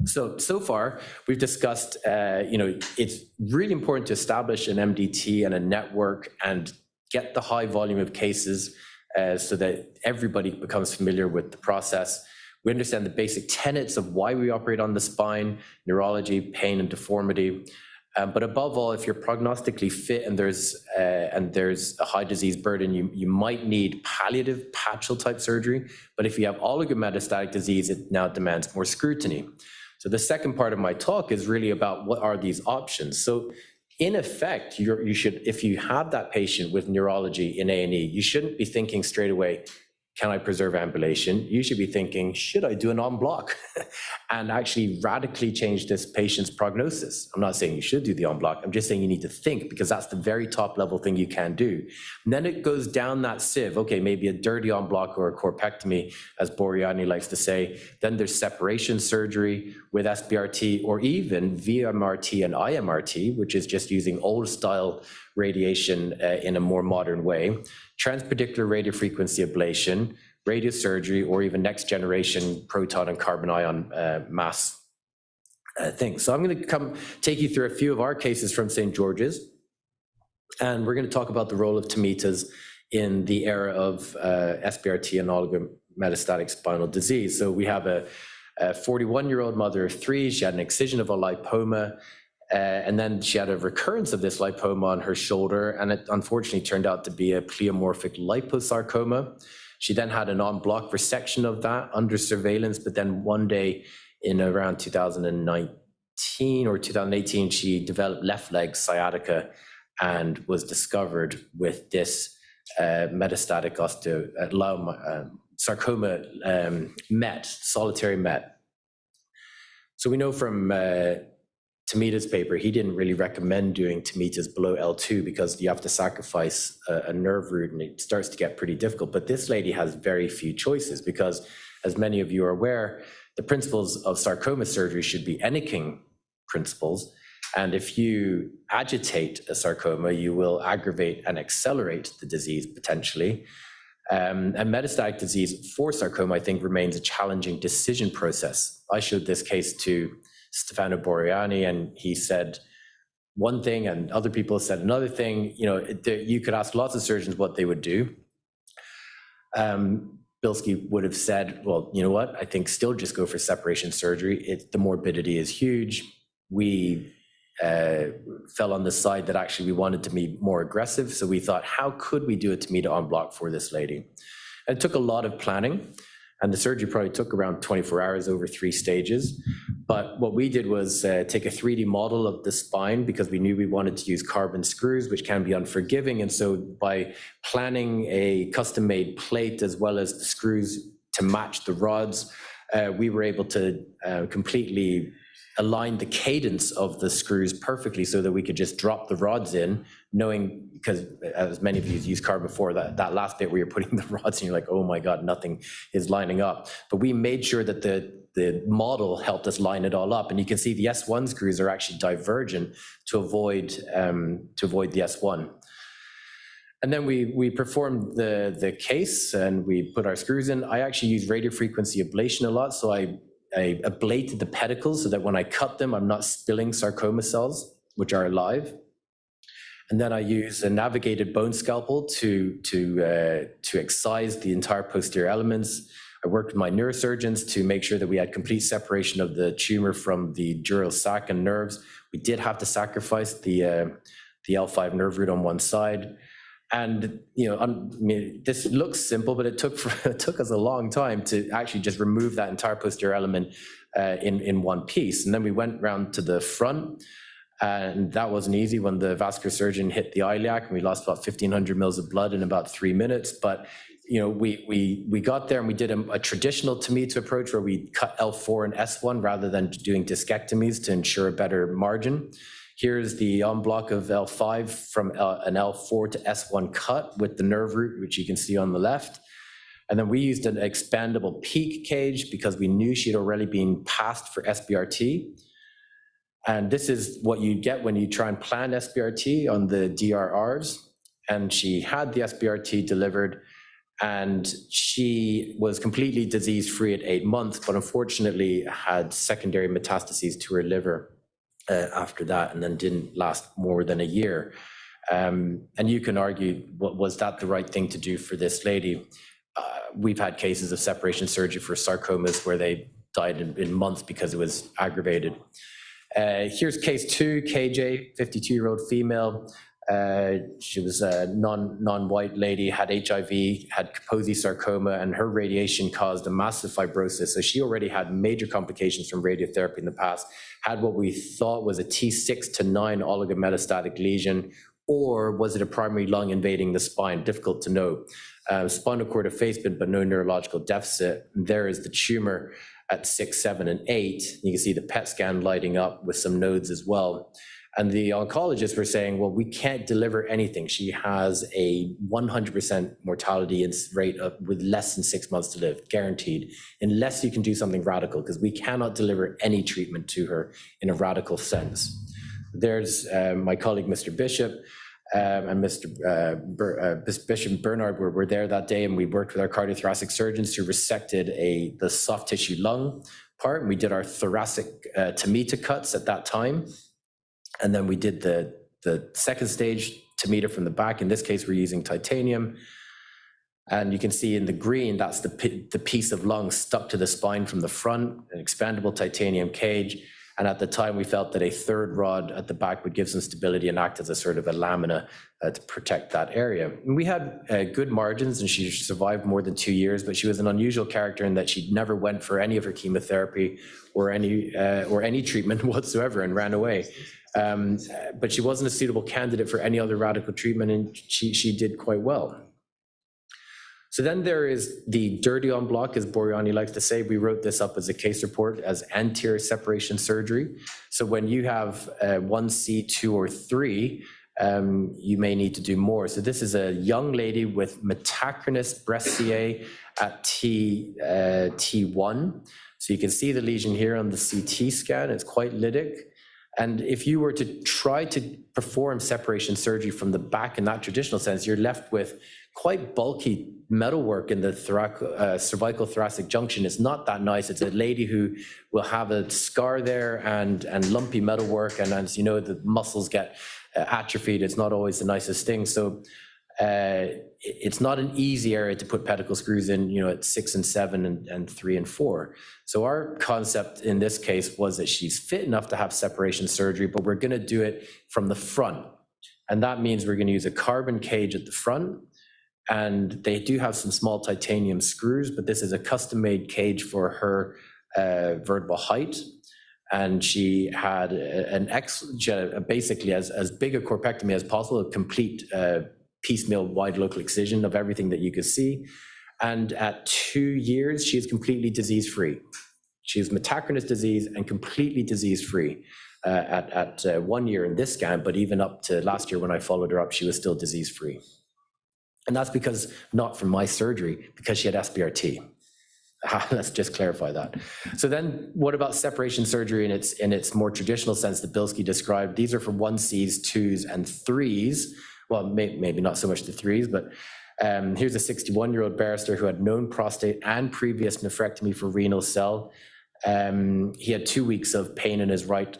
So far, we've discussed, it's really important to establish an MDT and a network and get the high volume of cases so that everybody becomes familiar with the process. We understand the basic tenets of why we operate on the spine, neurology, pain, and deformity. But above all, if you're prognostically fit and there's a high disease burden, you might need palliative patchal type surgery. But if you have oligometastatic disease, it now demands more scrutiny. So the second part of my talk is really about what are these options. So in effect, you should, if you have that patient with neurology in A&E, you shouldn't be thinking straight away, can I preserve ambulation? You should be thinking, should I do an en bloc and actually radically change this patient's prognosis? I'm not saying you should do the en bloc. I'm just saying you need to think, because that's the very top level thing you can do. And then it goes down that sieve. Okay, maybe a dirty en bloc or a corpectomy, as Boriani likes to say. Then there's separation surgery with SBRT, or even VMRT and IMRT, which is just using old style radiation in a more modern way. Transpedicular radiofrequency ablation, radiosurgery, or even next generation proton and carbon ion mass things. So I'm going to take you through a few of our cases from St. George's, and we're going to talk about the role of tamitas in the era of SBRT and oligometastatic spinal disease. So we have a 41-year-old mother of 3. She had an excision of a lipoma. And then she had a recurrence of this lipoma on her shoulder, and it unfortunately turned out to be a pleomorphic liposarcoma. She then had an en bloc resection of that under surveillance, but then one day in around 2019 or 2018, she developed left leg sciatica and was discovered with this metastatic sarcoma met, solitary met. So we know from Tamita's paper, he didn't really recommend doing tamitas below L2 because you have to sacrifice a nerve root and it starts to get pretty difficult. But this lady has very few choices because, as many of you are aware, the principles of sarcoma surgery should be Enneking principles. And if you agitate a sarcoma, you will aggravate and accelerate the disease potentially. And metastatic disease for sarcoma, I think, remains a challenging decision process. I showed this case to Stefano Boriani, and he said one thing and other people said another thing. You could ask lots of surgeons what they would do. Bilski would have said, well, you know what, I think still just go for separation surgery. The morbidity is huge. We fell on the side that actually we wanted to be more aggressive. So we thought, how could we do a tamita en bloc for this lady? And it took a lot of planning. And the surgery probably took around 24 hours over 3 stages. But what we did was take a 3D model of the spine because we knew we wanted to use carbon screws, which can be unforgiving. And so by planning a custom-made plate as well as the screws to match the rods, we were able to completely align the cadence of the screws perfectly so that we could just drop the rods in, knowing, because as many of you used carbon before, that last bit where you're putting the rods and you're like, oh my God, nothing is lining up. But we made sure that the model helped us line it all up. And you can see the S1 screws are actually divergent to avoid the S1. And then we performed the case and we put our screws in. I actually use radiofrequency ablation a lot. So I ablated the pedicles so that when I cut them, I'm not spilling sarcoma cells, which are alive. And then I use a navigated bone scalpel to excise the entire posterior elements. I worked with my neurosurgeons to make sure that we had complete separation of the tumor from the dural sac and nerves. We did have to sacrifice the L5 nerve root on one side. And, I mean, this looks simple, but it took us a long time to actually just remove that entire posterior element in one piece. And then we went round to the front, and that wasn't easy when the vascular surgeon hit the iliac, and we lost about 1,500 mils of blood in about 3 minutes. But, we got there and we did a traditional Tomita approach where we cut L4 and S1 rather than doing discectomies to ensure a better margin. Here's the en bloc of L5 from an L4 to S1 cut with the nerve root, which you can see on the left. And then we used an expandable peak cage because we knew she'd already been passed for SBRT. And this is what you get when you try and plan SBRT on the DRRs. And she had the SBRT delivered, and she was completely disease-free at 8 months, but unfortunately had secondary metastases to her liver after that, and then didn't last more than a year. And you can argue, was that the right thing to do for this lady? We've had cases of separation surgery for sarcomas where they died in months because it was aggravated. Here's case 2, KJ, 52-year-old female. She was a non-white lady, had HIV, had Kaposi sarcoma, and her radiation caused a massive fibrosis. So she already had major complications from radiotherapy in the past, had what we thought was a T6 to 9 oligometastatic lesion, or was it a primary lung invading the spine? Difficult to know. Spinal cord effacement, but no neurological deficit. And there is the tumor at 6, 7, and 8. You can see the PET scan lighting up with some nodes as well. And the oncologists were saying, well, we can't deliver anything. She has a 100% mortality rate with less than 6 months to live, guaranteed, unless you can do something radical, because we cannot deliver any treatment to her in a radical sense. There's my colleague, Mr. Bishop, and Mr. Bishop and Bernard were there that day, and we worked with our cardiothoracic surgeons who resected the soft tissue lung part, and we did our thoracic Tomita cuts at that time. And then we did the second stage Tomita from the back. In this case, we're using titanium. And you can see in the green, that's the piece of lung stuck to the spine from the front, an expandable titanium cage. And at the time, we felt that a third rod at the back would give some stability and act as a sort of a lamina to protect that area. And we had good margins, and she survived more than 2 years, but she was an unusual character in that she never went for any of her chemotherapy or any treatment whatsoever and ran away. But she wasn't a suitable candidate for any other radical treatment, and she did quite well. So then there is the dirty en bloc, as Boryani likes to say. We wrote this up as a case report as anterior separation surgery. So when you have 1C, 2, or 3, you may need to do more. So this is a young lady with metachronous breast CA at T1. So you can see the lesion here on the CT scan. It's quite lytic. And if you were to try to perform separation surgery from the back in that traditional sense, you're left with quite bulky metalwork in the cervical thoracic junction. It's not that nice. It's a lady who will have a scar there and lumpy metalwork. And as you know, the muscles get atrophied. It's not always the nicest thing. So it's not an easy area to put pedicle screws in, at 6 and 7 and 3 and 4. So our concept in this case was that she's fit enough to have separation surgery, but we're going to do it from the front. And that means we're going to use a carbon cage at the front. And they do have some small titanium screws, but this is a custom-made cage for her vertebral height. And she had basically as big a corpectomy as possible, a complete piecemeal wide local excision of everything that you could see. And at 2 years, she is completely disease-free. She has metachronous disease and completely disease-free at 1 year in this scan, but even up to last year when I followed her up, she was still disease-free. And that's because, not from my surgery, because she had SBRT. Let's just clarify that. So then what about separation surgery in its more traditional sense that Bilski described? These are for 1Cs, 2s, and 3s. Well, maybe not so much the 3s, but here's a 61-year-old barrister who had known prostate and previous nephrectomy for renal cell. He had 2 weeks of pain in his right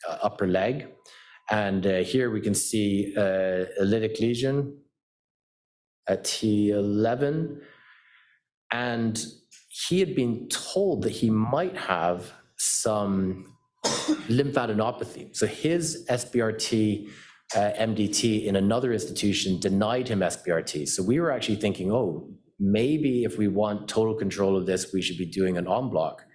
upper leg. And here we can see a lytic lesion at T11. And he had been told that he might have some lymphadenopathy. So his SBRT MDT in another institution denied him SBRT. So we were actually thinking, oh, maybe if we want total control of this, we should be doing an en bloc.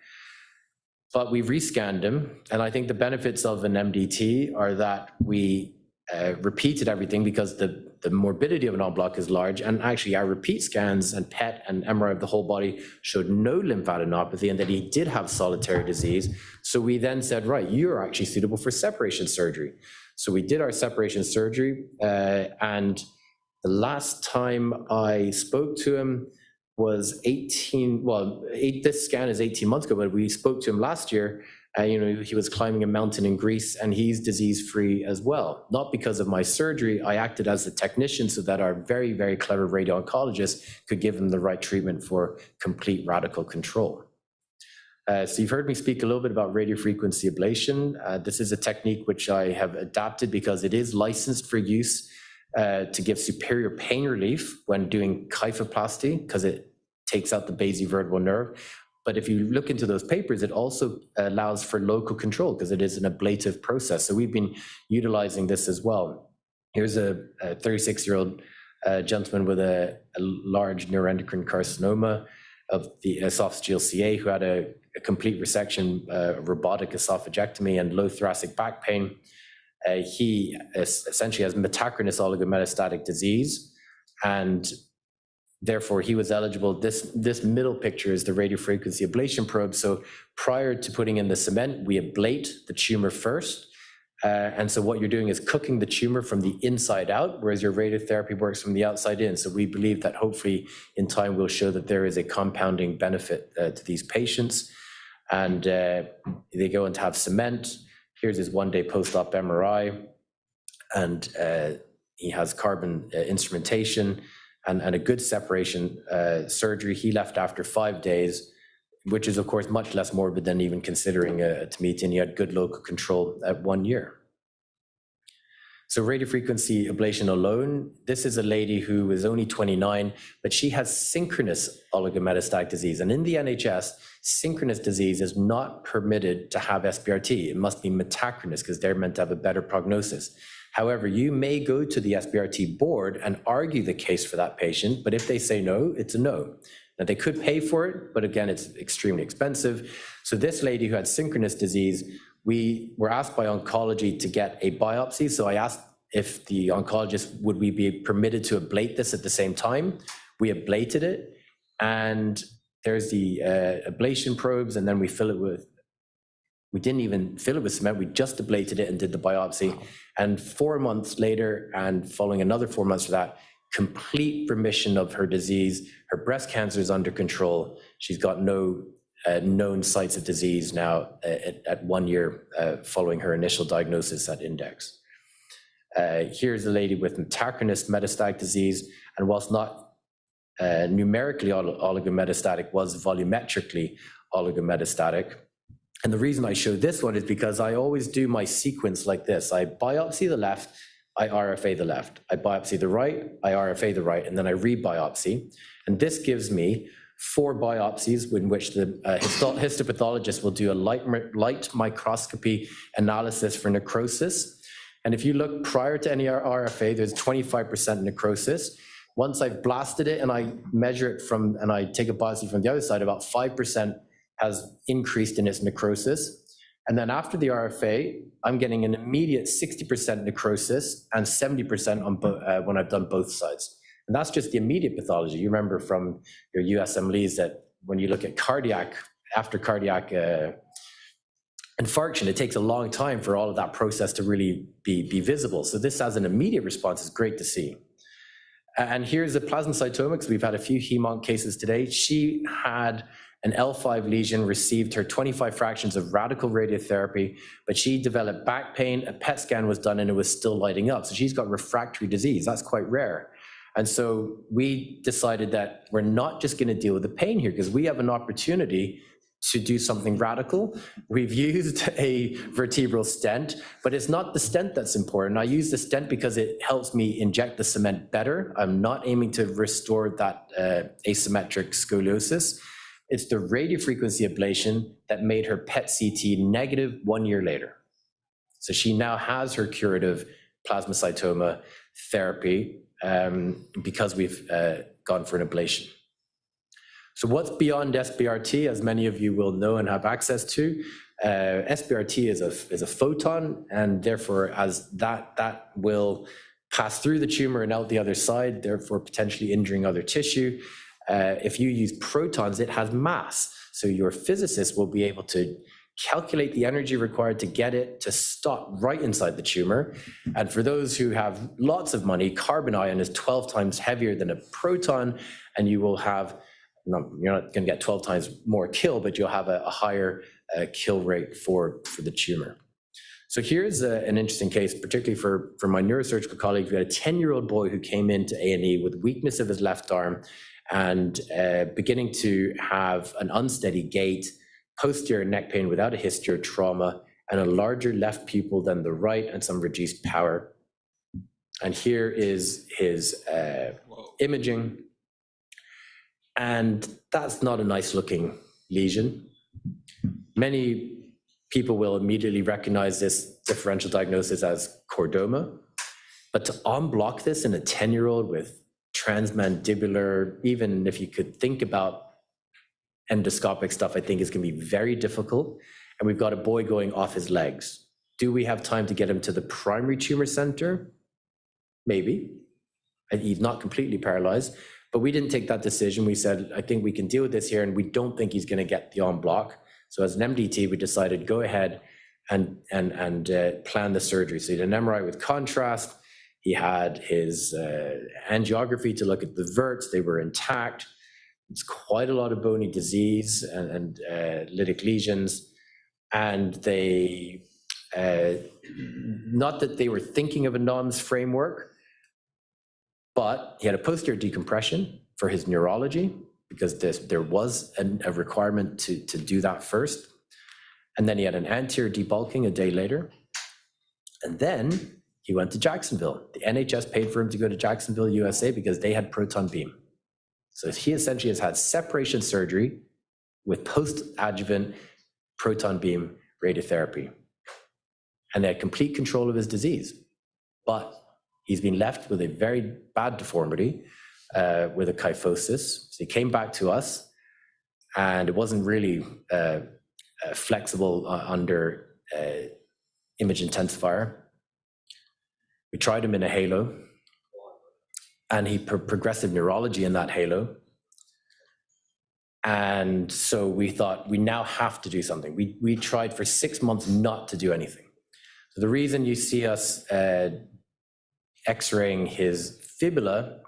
But we rescanned him, and I think the benefits of an MDT are that we repeated everything because the morbidity of an en bloc is large, and actually our repeat scans and PET and MRI of the whole body showed no lymphadenopathy and that he did have solitary disease. So we then said, right, you're actually suitable for separation surgery. So we did our separation surgery, and the last time I spoke to him was this scan is 18 months ago, but we spoke to him last year. He was climbing a mountain in Greece, and he's disease-free as well. Not because of my surgery, I acted as the technician so that our very, very clever radio-oncologist could give him the right treatment for complete radical control. So you've heard me speak a little bit about radiofrequency ablation. This is a technique which I have adapted because it is licensed for use to give superior pain relief when doing kyphoplasty, because it takes out the basivertebral nerve. But if you look into those papers, it also allows for local control because it is an ablative process. So we've been utilizing this as well. Here's a 36-year-old gentleman with a large neuroendocrine carcinoma of the esophageal CA who had a complete resection, robotic esophagectomy, and low thoracic back pain. He essentially has metachronous oligometastatic disease, and therefore he was eligible. This middle picture is the radiofrequency ablation probe. So prior to putting in the cement, we ablate the tumor first. And so what you're doing is cooking the tumor from the inside out, whereas your radiotherapy works from the outside in. So we believe that hopefully in time we'll show that there is a compounding benefit to these patients. And they go on to have cement. Here's his one-day post-op MRI. And he has carbon instrumentation and a good separation surgery. He left after 5 days, which is of course much less morbid than even considering a TMT, and he had good local control at 1 year. So radiofrequency ablation alone, this is a lady who is only 29, but she has synchronous oligometastatic disease. And in the NHS, synchronous disease is not permitted to have SBRT. It must be metachronous because they're meant to have a better prognosis. However, you may go to the SBRT board and argue the case for that patient, but if they say no, it's a no. Now, they could pay for it, but again, it's extremely expensive. So this lady who had synchronous disease, we were asked by oncology to get a biopsy. So I asked if the oncologist, would we be permitted to ablate this at the same time? We ablated it, and there's the ablation probes, and then we fill it with, we didn't even fill it with cement, we just ablated it and did the biopsy. And 4 months later, and following another 4 months for that, complete remission of her disease. Her breast cancer is under control. She's got no known sites of disease now at 1 year following her initial diagnosis at Index. Here's a lady with metachronous metastatic disease, and whilst not numerically oligometastatic, was volumetrically oligometastatic. And the reason I show this one is because I always do my sequence like this. I biopsy the left, I RFA the left. I biopsy the right, I RFA the right, and then I rebiopsy. And this gives me 4 biopsies in which the histopathologist will do a light microscopy analysis for necrosis. And if you look prior to any RFA, there's 25% necrosis. Once I've blasted it and I measure it from, and I take a biopsy from the other side, about 5% has increased in its necrosis. And then after the RFA, I'm getting an immediate 60% necrosis and 70% on when I've done both sides. And that's just the immediate pathology. You remember from your USMLEs that when you look at cardiac, after cardiac infarction, it takes a long time for all of that process to really be visible. So this as an immediate response is great to see. And here's a plasmacytoma, because we've had a few hemonc cases today. She had an L5 lesion, received her 25 fractions of radical radiotherapy, but she developed back pain, a PET scan was done, and it was still lighting up. So she's got refractory disease. That's quite rare. And so we decided that we're not just going to deal with the pain here, because we have an opportunity to do something radical. We've used a vertebral stent, but it's not the stent that's important. I use the stent because it helps me inject the cement better. I'm not aiming to restore that asymmetric scoliosis. It's the radiofrequency ablation that made her PET CT negative 1 year later. So she now has her curative plasmacytoma therapy because we've gone for an ablation. So what's beyond SBRT, as many of you will know and have access to? SBRT is a photon, and therefore as that will pass through the tumor and out the other side, therefore potentially injuring other tissue. If you use protons, it has mass. So your physicist will be able to calculate the energy required to get it to stop right inside the tumor. And for those who have lots of money, carbon ion is 12 times heavier than a proton, and you will have, you're not going to get 12 times more kill, but you'll have a higher kill rate for the tumor. So here's an interesting case, particularly for my neurosurgical colleague. We had a 10-year-old boy who came into A&E with weakness of his left arm and beginning to have an unsteady gait, posterior neck pain without a history of trauma, and a larger left pupil than the right and some reduced power. And here is his imaging. And that's not a nice looking lesion. Many people will immediately recognize this differential diagnosis as chordoma, but to unblock this in a 10-year-old with transmandibular, even if you could think about endoscopic stuff, I think is going to be very difficult. And we've got a boy going off his legs. Do we have time to get him to the primary tumor center? Maybe. And he's not completely paralyzed. But we didn't take that decision. We said, I think we can deal with this here, and we don't think he's going to get the en bloc. So as an MDT, we decided go ahead and plan the surgery. So he had an MRI with contrast. He had his angiography to look at the verts. They were intact. It's quite a lot of bony disease and lytic lesions. And they, not that they were thinking of a NOMS framework, but he had a posterior decompression for his neurology because there was a requirement to do that first. And then he had an anterior debulking a day later. And then he went to Jacksonville. The NHS paid for him to go to Jacksonville, USA because they had proton beam. So he essentially has had separation surgery with post-adjuvant proton beam radiotherapy. And they had complete control of his disease. But he's been left with a very bad deformity with a kyphosis. So he came back to us, and it wasn't really flexible under image intensifier. We tried him in a halo, and he progressive neurology in that halo. And so we thought we now have to do something. We tried for 6 months not to do anything. So the reason you see us X-raying his fibula,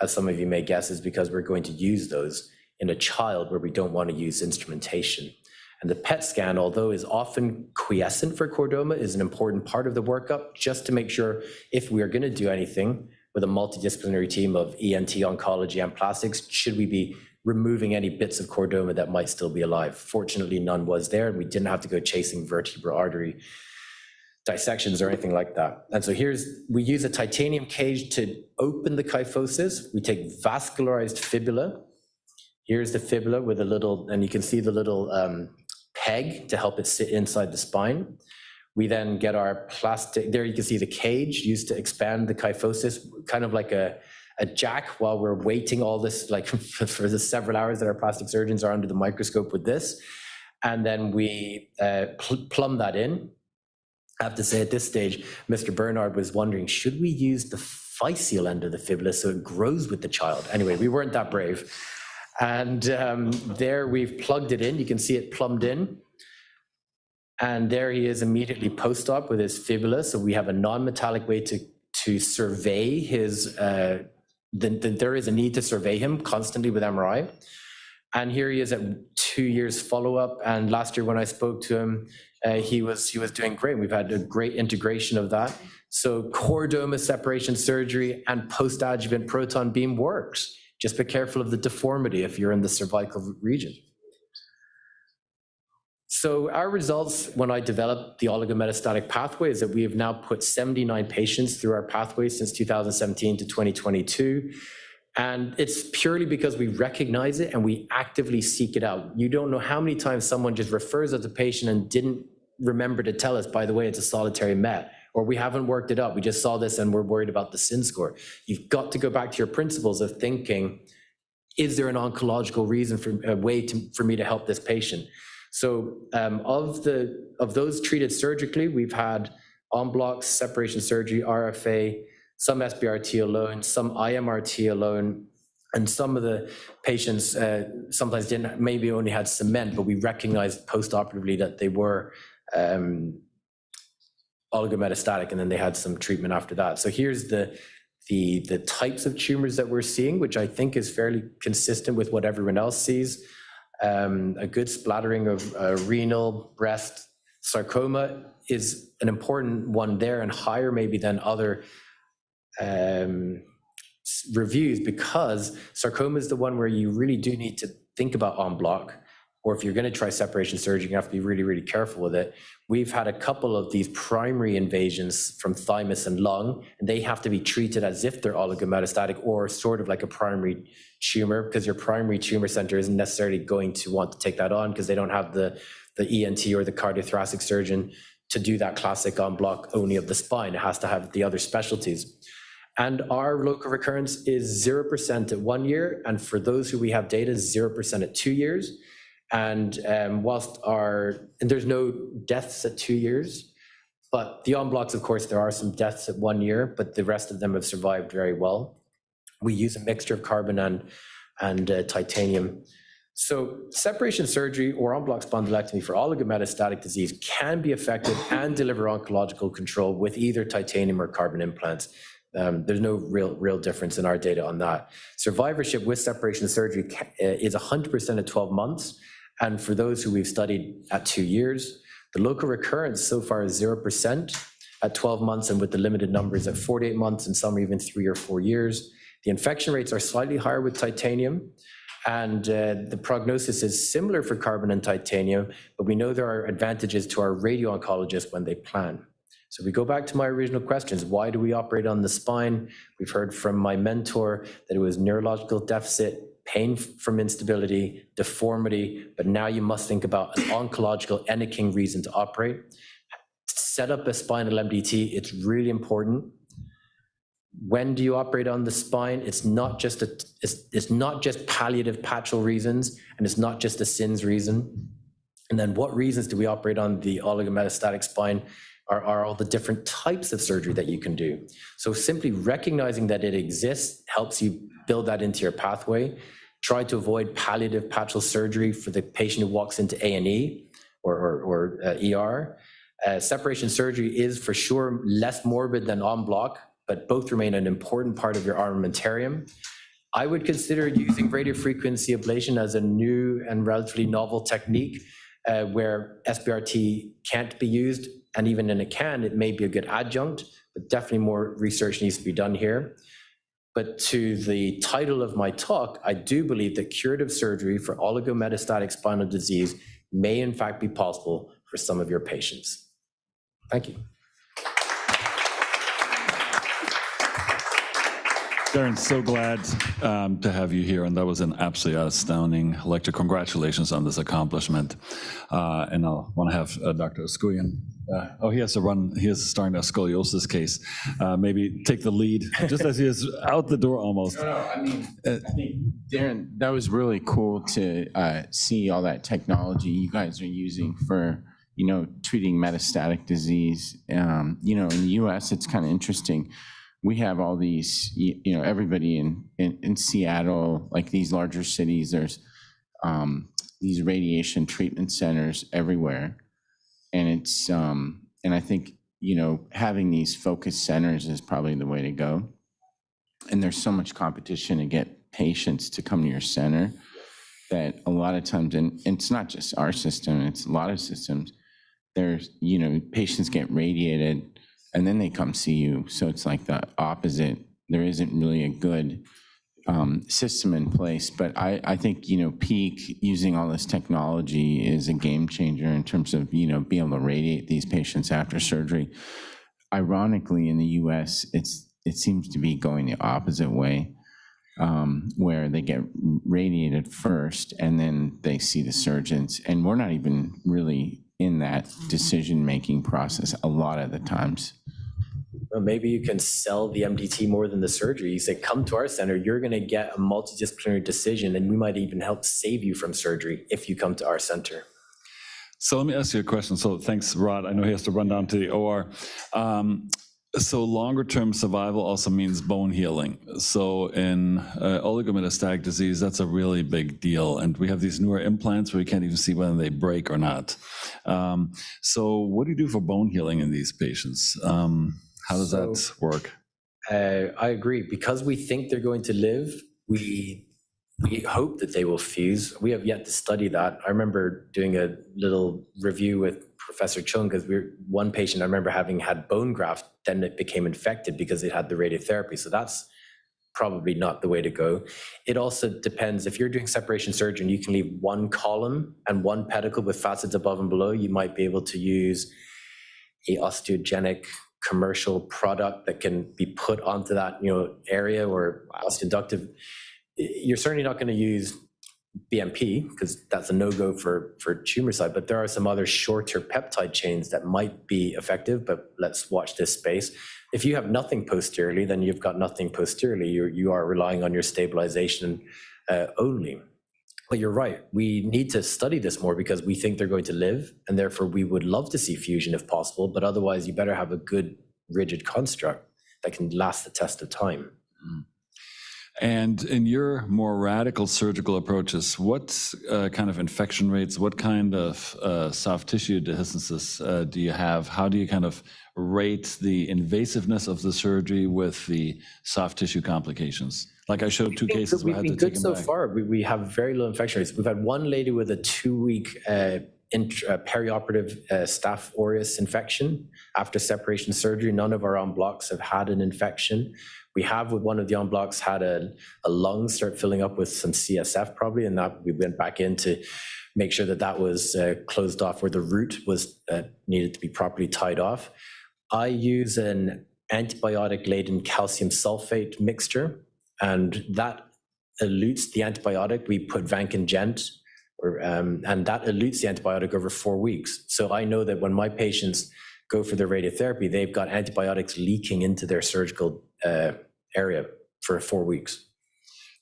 as some of you may guess, is because we're going to use those in a child where we don't want to use instrumentation. And the PET scan, although is often quiescent for chordoma, is an important part of the workup, just to make sure if we are going to do anything with a multidisciplinary team of ENT, oncology, and plastics, should we be removing any bits of chordoma that might still be alive? Fortunately, none was there, and we didn't have to go chasing vertebral artery dissections or anything like that. And so we use a titanium cage to open the kyphosis. We take vascularized fibula. Here's the fibula with a little, and you can see the little peg to help it sit inside the spine. We then get our plastic, there you can see the cage used to expand the kyphosis, kind of like a jack while we're waiting all this, like for the several hours that our plastic surgeons are under the microscope with this. And then we plumb that in. I have to say at this stage, Mr. Bernard was wondering, should we use the physeal end of the fibula so it grows with the child? Anyway, we weren't that brave. And there we've plugged it in. You can see it plumbed in. And there he is immediately post-op with his fibula. So we have a non-metallic way to survey his, there is a need to survey him constantly with MRI. And here he is at 2 years follow-up. And last year when I spoke to him, he was doing great. We've had a great integration of that. So chordoma separation surgery and post-adjuvant proton beam works. Just be careful of the deformity if you're in the cervical region. So our results when I developed the oligometastatic pathway is that we have now put 79 patients through our pathway since 2017 to 2022. And it's purely because we recognize it and we actively seek it out. You don't know how many times someone just refers us a patient and didn't remember to tell us, by the way, it's a solitary MET, or we haven't worked it up. We just saw this and we're worried about the SIN score. You've got to go back to your principles of thinking, is there an oncological reason for a way for me to help this patient? So of those treated surgically, we've had en bloc, separation surgery, RFA, some SBRT alone, some IMRT alone, and some of the patients sometimes maybe only had cement, but we recognized post-operatively that they were oligometastatic, and then they had some treatment after that. So here's the types of tumors that we're seeing, which I think is fairly consistent with what everyone else sees. A good splattering of renal, breast, sarcoma is an important one there, and higher maybe than other reviews, because sarcoma is the one where you really do need to think about en bloc, or if you're going to try separation surgery, you have to be really, really careful with it. We've had a couple of these primary invasions from thymus and lung, and they have to be treated as if they're oligometastatic or sort of like a primary tumor, because your primary tumor center isn't necessarily going to want to take that on because they don't have the ENT or the cardiothoracic surgeon to do that classic en bloc only of the spine. It has to have the other specialties. And our local recurrence is 0% at 1 year, and for those who we have data, 0% at 2 years. And whilst and there's no deaths at 2 years, but the en blocs, of course, there are some deaths at 1 year, but the rest of them have survived very well. We use a mixture of carbon and titanium. So separation surgery or en bloc spondylectomy for oligometastatic disease can be effective and deliver oncological control with either titanium or carbon implants. There's no real difference in our data on that. Survivorship with separation surgery is 100% at 12 months. And for those who we've studied at 2 years, the local recurrence so far is 0% at 12 months, and with the limited numbers at 48 months, and some even 3 or 4 years. The infection rates are slightly higher with titanium, and the prognosis is similar for carbon and titanium, but we know there are advantages to our radio-oncologists when they plan. So we go back to my original questions. Why do we operate on the spine? We've heard from my mentor that it was neurological deficit, pain from instability, deformity, but now you must think about an oncological anything reason to operate. Set up a spinal MDT, it's really important. When do you operate on the spine? It's not just palliative patchal reasons, and it's not just a SINS reason. And then what reasons do we operate on the oligometastatic spine? Are all the different types of surgery that you can do. So simply recognizing that it exists helps you build that into your pathway. Try to avoid palliative patchal surgery for the patient who walks into A&E or ER. Separation surgery is for sure less morbid than en bloc, but both remain an important part of your armamentarium. I would consider using radiofrequency ablation as a new and relatively novel technique where SBRT can't be used, and even in it may be a good adjunct, but definitely more research needs to be done here. But to the title of my talk, I do believe that curative surgery for oligometastatic spinal disease may in fact be possible for some of your patients. Thank you. Darren, so glad to have you here, and that was an absolutely astounding lecture. Congratulations on this accomplishment. And I'll want to have Dr. Oskuyan. He has to run. He is starting a scoliosis case. Maybe take the lead, just as he is out the door almost. No, I mean, I think, Darren, that was really cool to see all that technology you guys are using for, treating metastatic disease. In the US, it's kind of interesting. We have all these, everybody in Seattle, like these larger cities, there's these radiation treatment centers everywhere. And it's, and I think, having these focused centers is probably the way to go. And there's so much competition to get patients to come to your center that a lot of times, and it's not just our system, it's a lot of systems, there's, patients get radiated and then they come see you. So it's like the opposite. There isn't really a good system in place. But I think, peak using all this technology is a game changer in terms of, being able to radiate these patients after surgery. Ironically, in the US, it seems to be going the opposite way, where they get radiated first and then they see the surgeons. And we're not even really in that decision-making process a lot of the times. Well, maybe you can sell the MDT more than the surgery. You say, come to our center, you're going to get a multidisciplinary decision, and we might even help save you from surgery if you come to our center. So let me ask you a question. So thanks, Rod. I know he has to run down to the OR. So longer-term survival also means bone healing. So in oligometastatic disease, that's a really big deal. And we have these newer implants where we can't even see whether they break or not. So what do you do for bone healing in these patients? How does that work? I agree. Because we think they're going to live, we hope that they will fuse. We have yet to study that. I remember doing a little review with Professor Chung, because one patient I remember having had bone graft, then it became infected because it had the radiotherapy. So that's probably not the way to go. It also depends. If you're doing separation surgery and you can leave one column and one pedicle with facets above and below, you might be able to use a osteogenic commercial product that can be put onto that area, or osteoductive. You're certainly not going to use BMP because that's a no-go for tumor side, but there are some other shorter peptide chains that might be effective, but let's watch this space. If you have nothing posteriorly, then you've got nothing posteriorly. You are relying on your stabilization only. But you're right, we need to study this more because we think they're going to live, and therefore we would love to see fusion if possible, but otherwise you better have a good rigid construct that can last the test of time. And in your more radical surgical approaches, what kind of infection rates, what kind of soft tissue dehiscences do you have? How do you kind of rate the invasiveness of the surgery with the soft tissue complications? Like I showed two cases where I had to take them back. We've been good so far. We have very low infection rates. We've had one lady with a 2-week perioperative Staph aureus infection after separation surgery. None of our en blocs have had an infection. We have, with one of the en blocs, had a lung start filling up with some CSF probably, and that we went back in to make sure that that was closed off where the root was needed to be properly tied off. I use an antibiotic-laden calcium sulfate mixture, and that elutes the antibiotic. We put Vancomycin, and that elutes the antibiotic over 4 weeks. So I know that when my patients go for their radiotherapy, they've got antibiotics leaking into their surgical area for 4 weeks.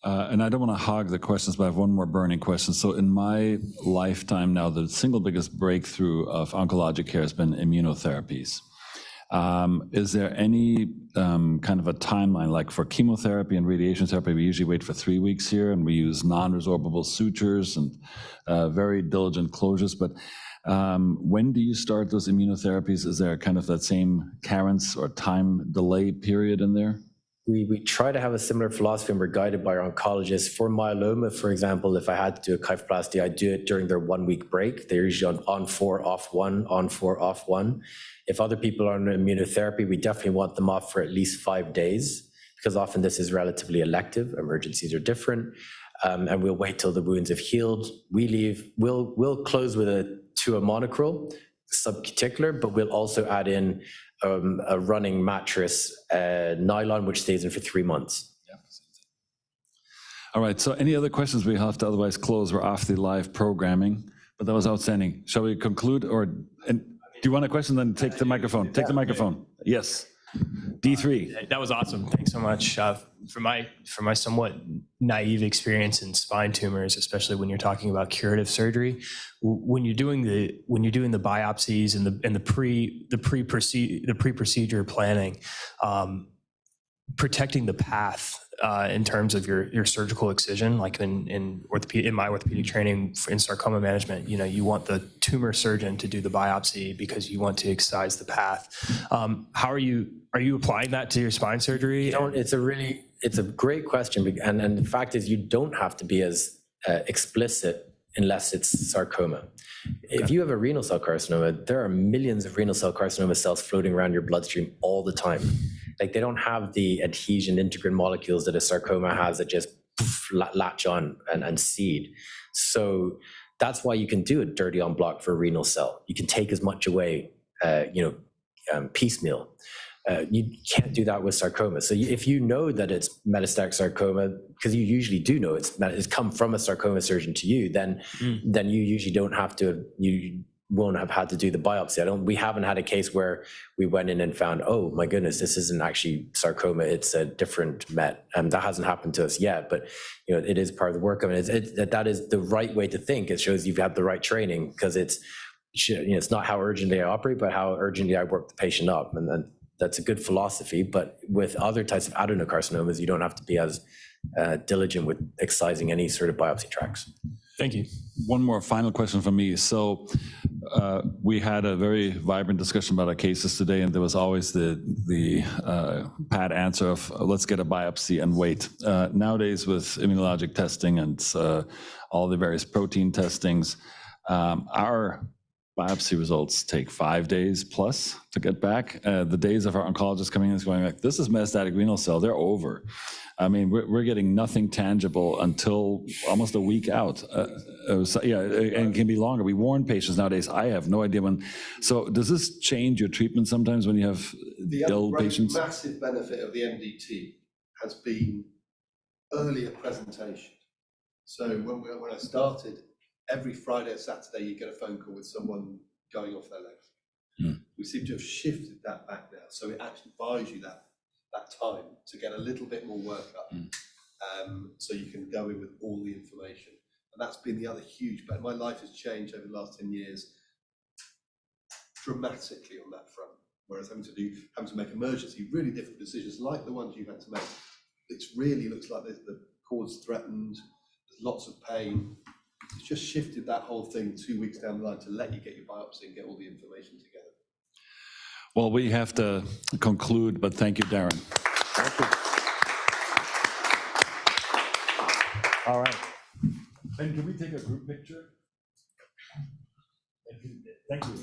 And I don't want to hog the questions, but I have one more burning question. So in my lifetime now, the single biggest breakthrough of oncologic care has been immunotherapies. Is there any kind of a timeline, like for chemotherapy and radiation therapy, we usually wait for 3 weeks here, and we use non-resorbable sutures and very diligent closures, but when do you start those immunotherapies? Is there kind of that same carence or time delay period in there? We try to have a similar philosophy, and we're guided by our oncologists. For myeloma, for example, if I had to do a kyphoplasty, I do it during their 1-week break. They're usually on 4, off 1, on 4, off 1. If other people are on immunotherapy, we definitely want them off for at least 5 days, because often this is relatively elective. Emergencies are different, and we'll wait till the wounds have healed. We'll close with a monocryle, subcuticular, but we'll also add in a running mattress, nylon, which stays in for 3 months. Yeah. All right, so any other questions? We have to otherwise close. We're off the live programming, but that was outstanding. Shall we conclude, or do you want a question? Then take the microphone. Take the microphone. Yes. D3. That was awesome. Thanks so much. For my somewhat naive experience in spine tumors, especially when you're talking about curative surgery, when you're doing the biopsies and the pre-procedure planning, protecting the path in terms of your surgical excision, like in my orthopedic training in sarcoma management, you want the tumor surgeon to do the biopsy because you want to excise the path. How are you applying that to your spine surgery? It's a great question, and the fact is you don't have to be as explicit unless it's sarcoma. Okay. If you have a renal cell carcinoma, there are millions of renal cell carcinoma cells floating around your bloodstream all the time. Like they don't have the adhesion integrin molecules that a sarcoma has that just latch on and seed. So that's why you can do a dirty en bloc for a renal cell. You can take as much away, piecemeal. You can't do that with sarcoma. So if you know that it's metastatic sarcoma, because you usually do know it's come from a sarcoma surgeon to you, then you usually don't have to, you won't have had to do the biopsy. We haven't had a case where we went in and found, oh my goodness, this isn't actually sarcoma, it's a different met. And that hasn't happened to us yet, but it is part of the work. I mean, that is the right way to think. It shows you've had the right training, because it's not how urgently I operate, but how urgently I work the patient up. And then that's a good philosophy, but with other types of adenocarcinomas, you don't have to be as diligent with excising any sort of biopsy tracts. Thank you. One more final question from me. So we had a very vibrant discussion about our cases today, and there was always the pat answer of let's get a biopsy and wait. Nowadays with immunologic testing and all the various protein testings, our biopsy results take 5 days plus to get back. The days of our oncologists coming in is going like, this is metastatic renal cell, they're over. I mean, we're getting nothing tangible until almost a week out. And it can be longer. We warn patients nowadays. I have no idea when. So does this change your treatment sometimes when you have ill patients? The massive benefit of the MDT has been earlier presentation. So when I started, every Friday or Saturday, you get a phone call with someone going off their legs. We seem to have shifted that back now. So it actually buys you that time to get a little bit more work up. So you can go in with all the information. And that's been the other huge, but my life has changed over the last 10 years dramatically on that front. Whereas having to make emergency, really difficult decisions like the ones you've had to make, it really looks like the cause threatened, there's lots of pain. It's just shifted that whole thing 2 weeks down the line to let you get your biopsy and get all the information together. Well, we have to conclude, but thank you, Darren. Thank you. All right. And can we take a group picture? Thank you.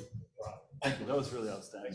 Thank you. That was really outstanding.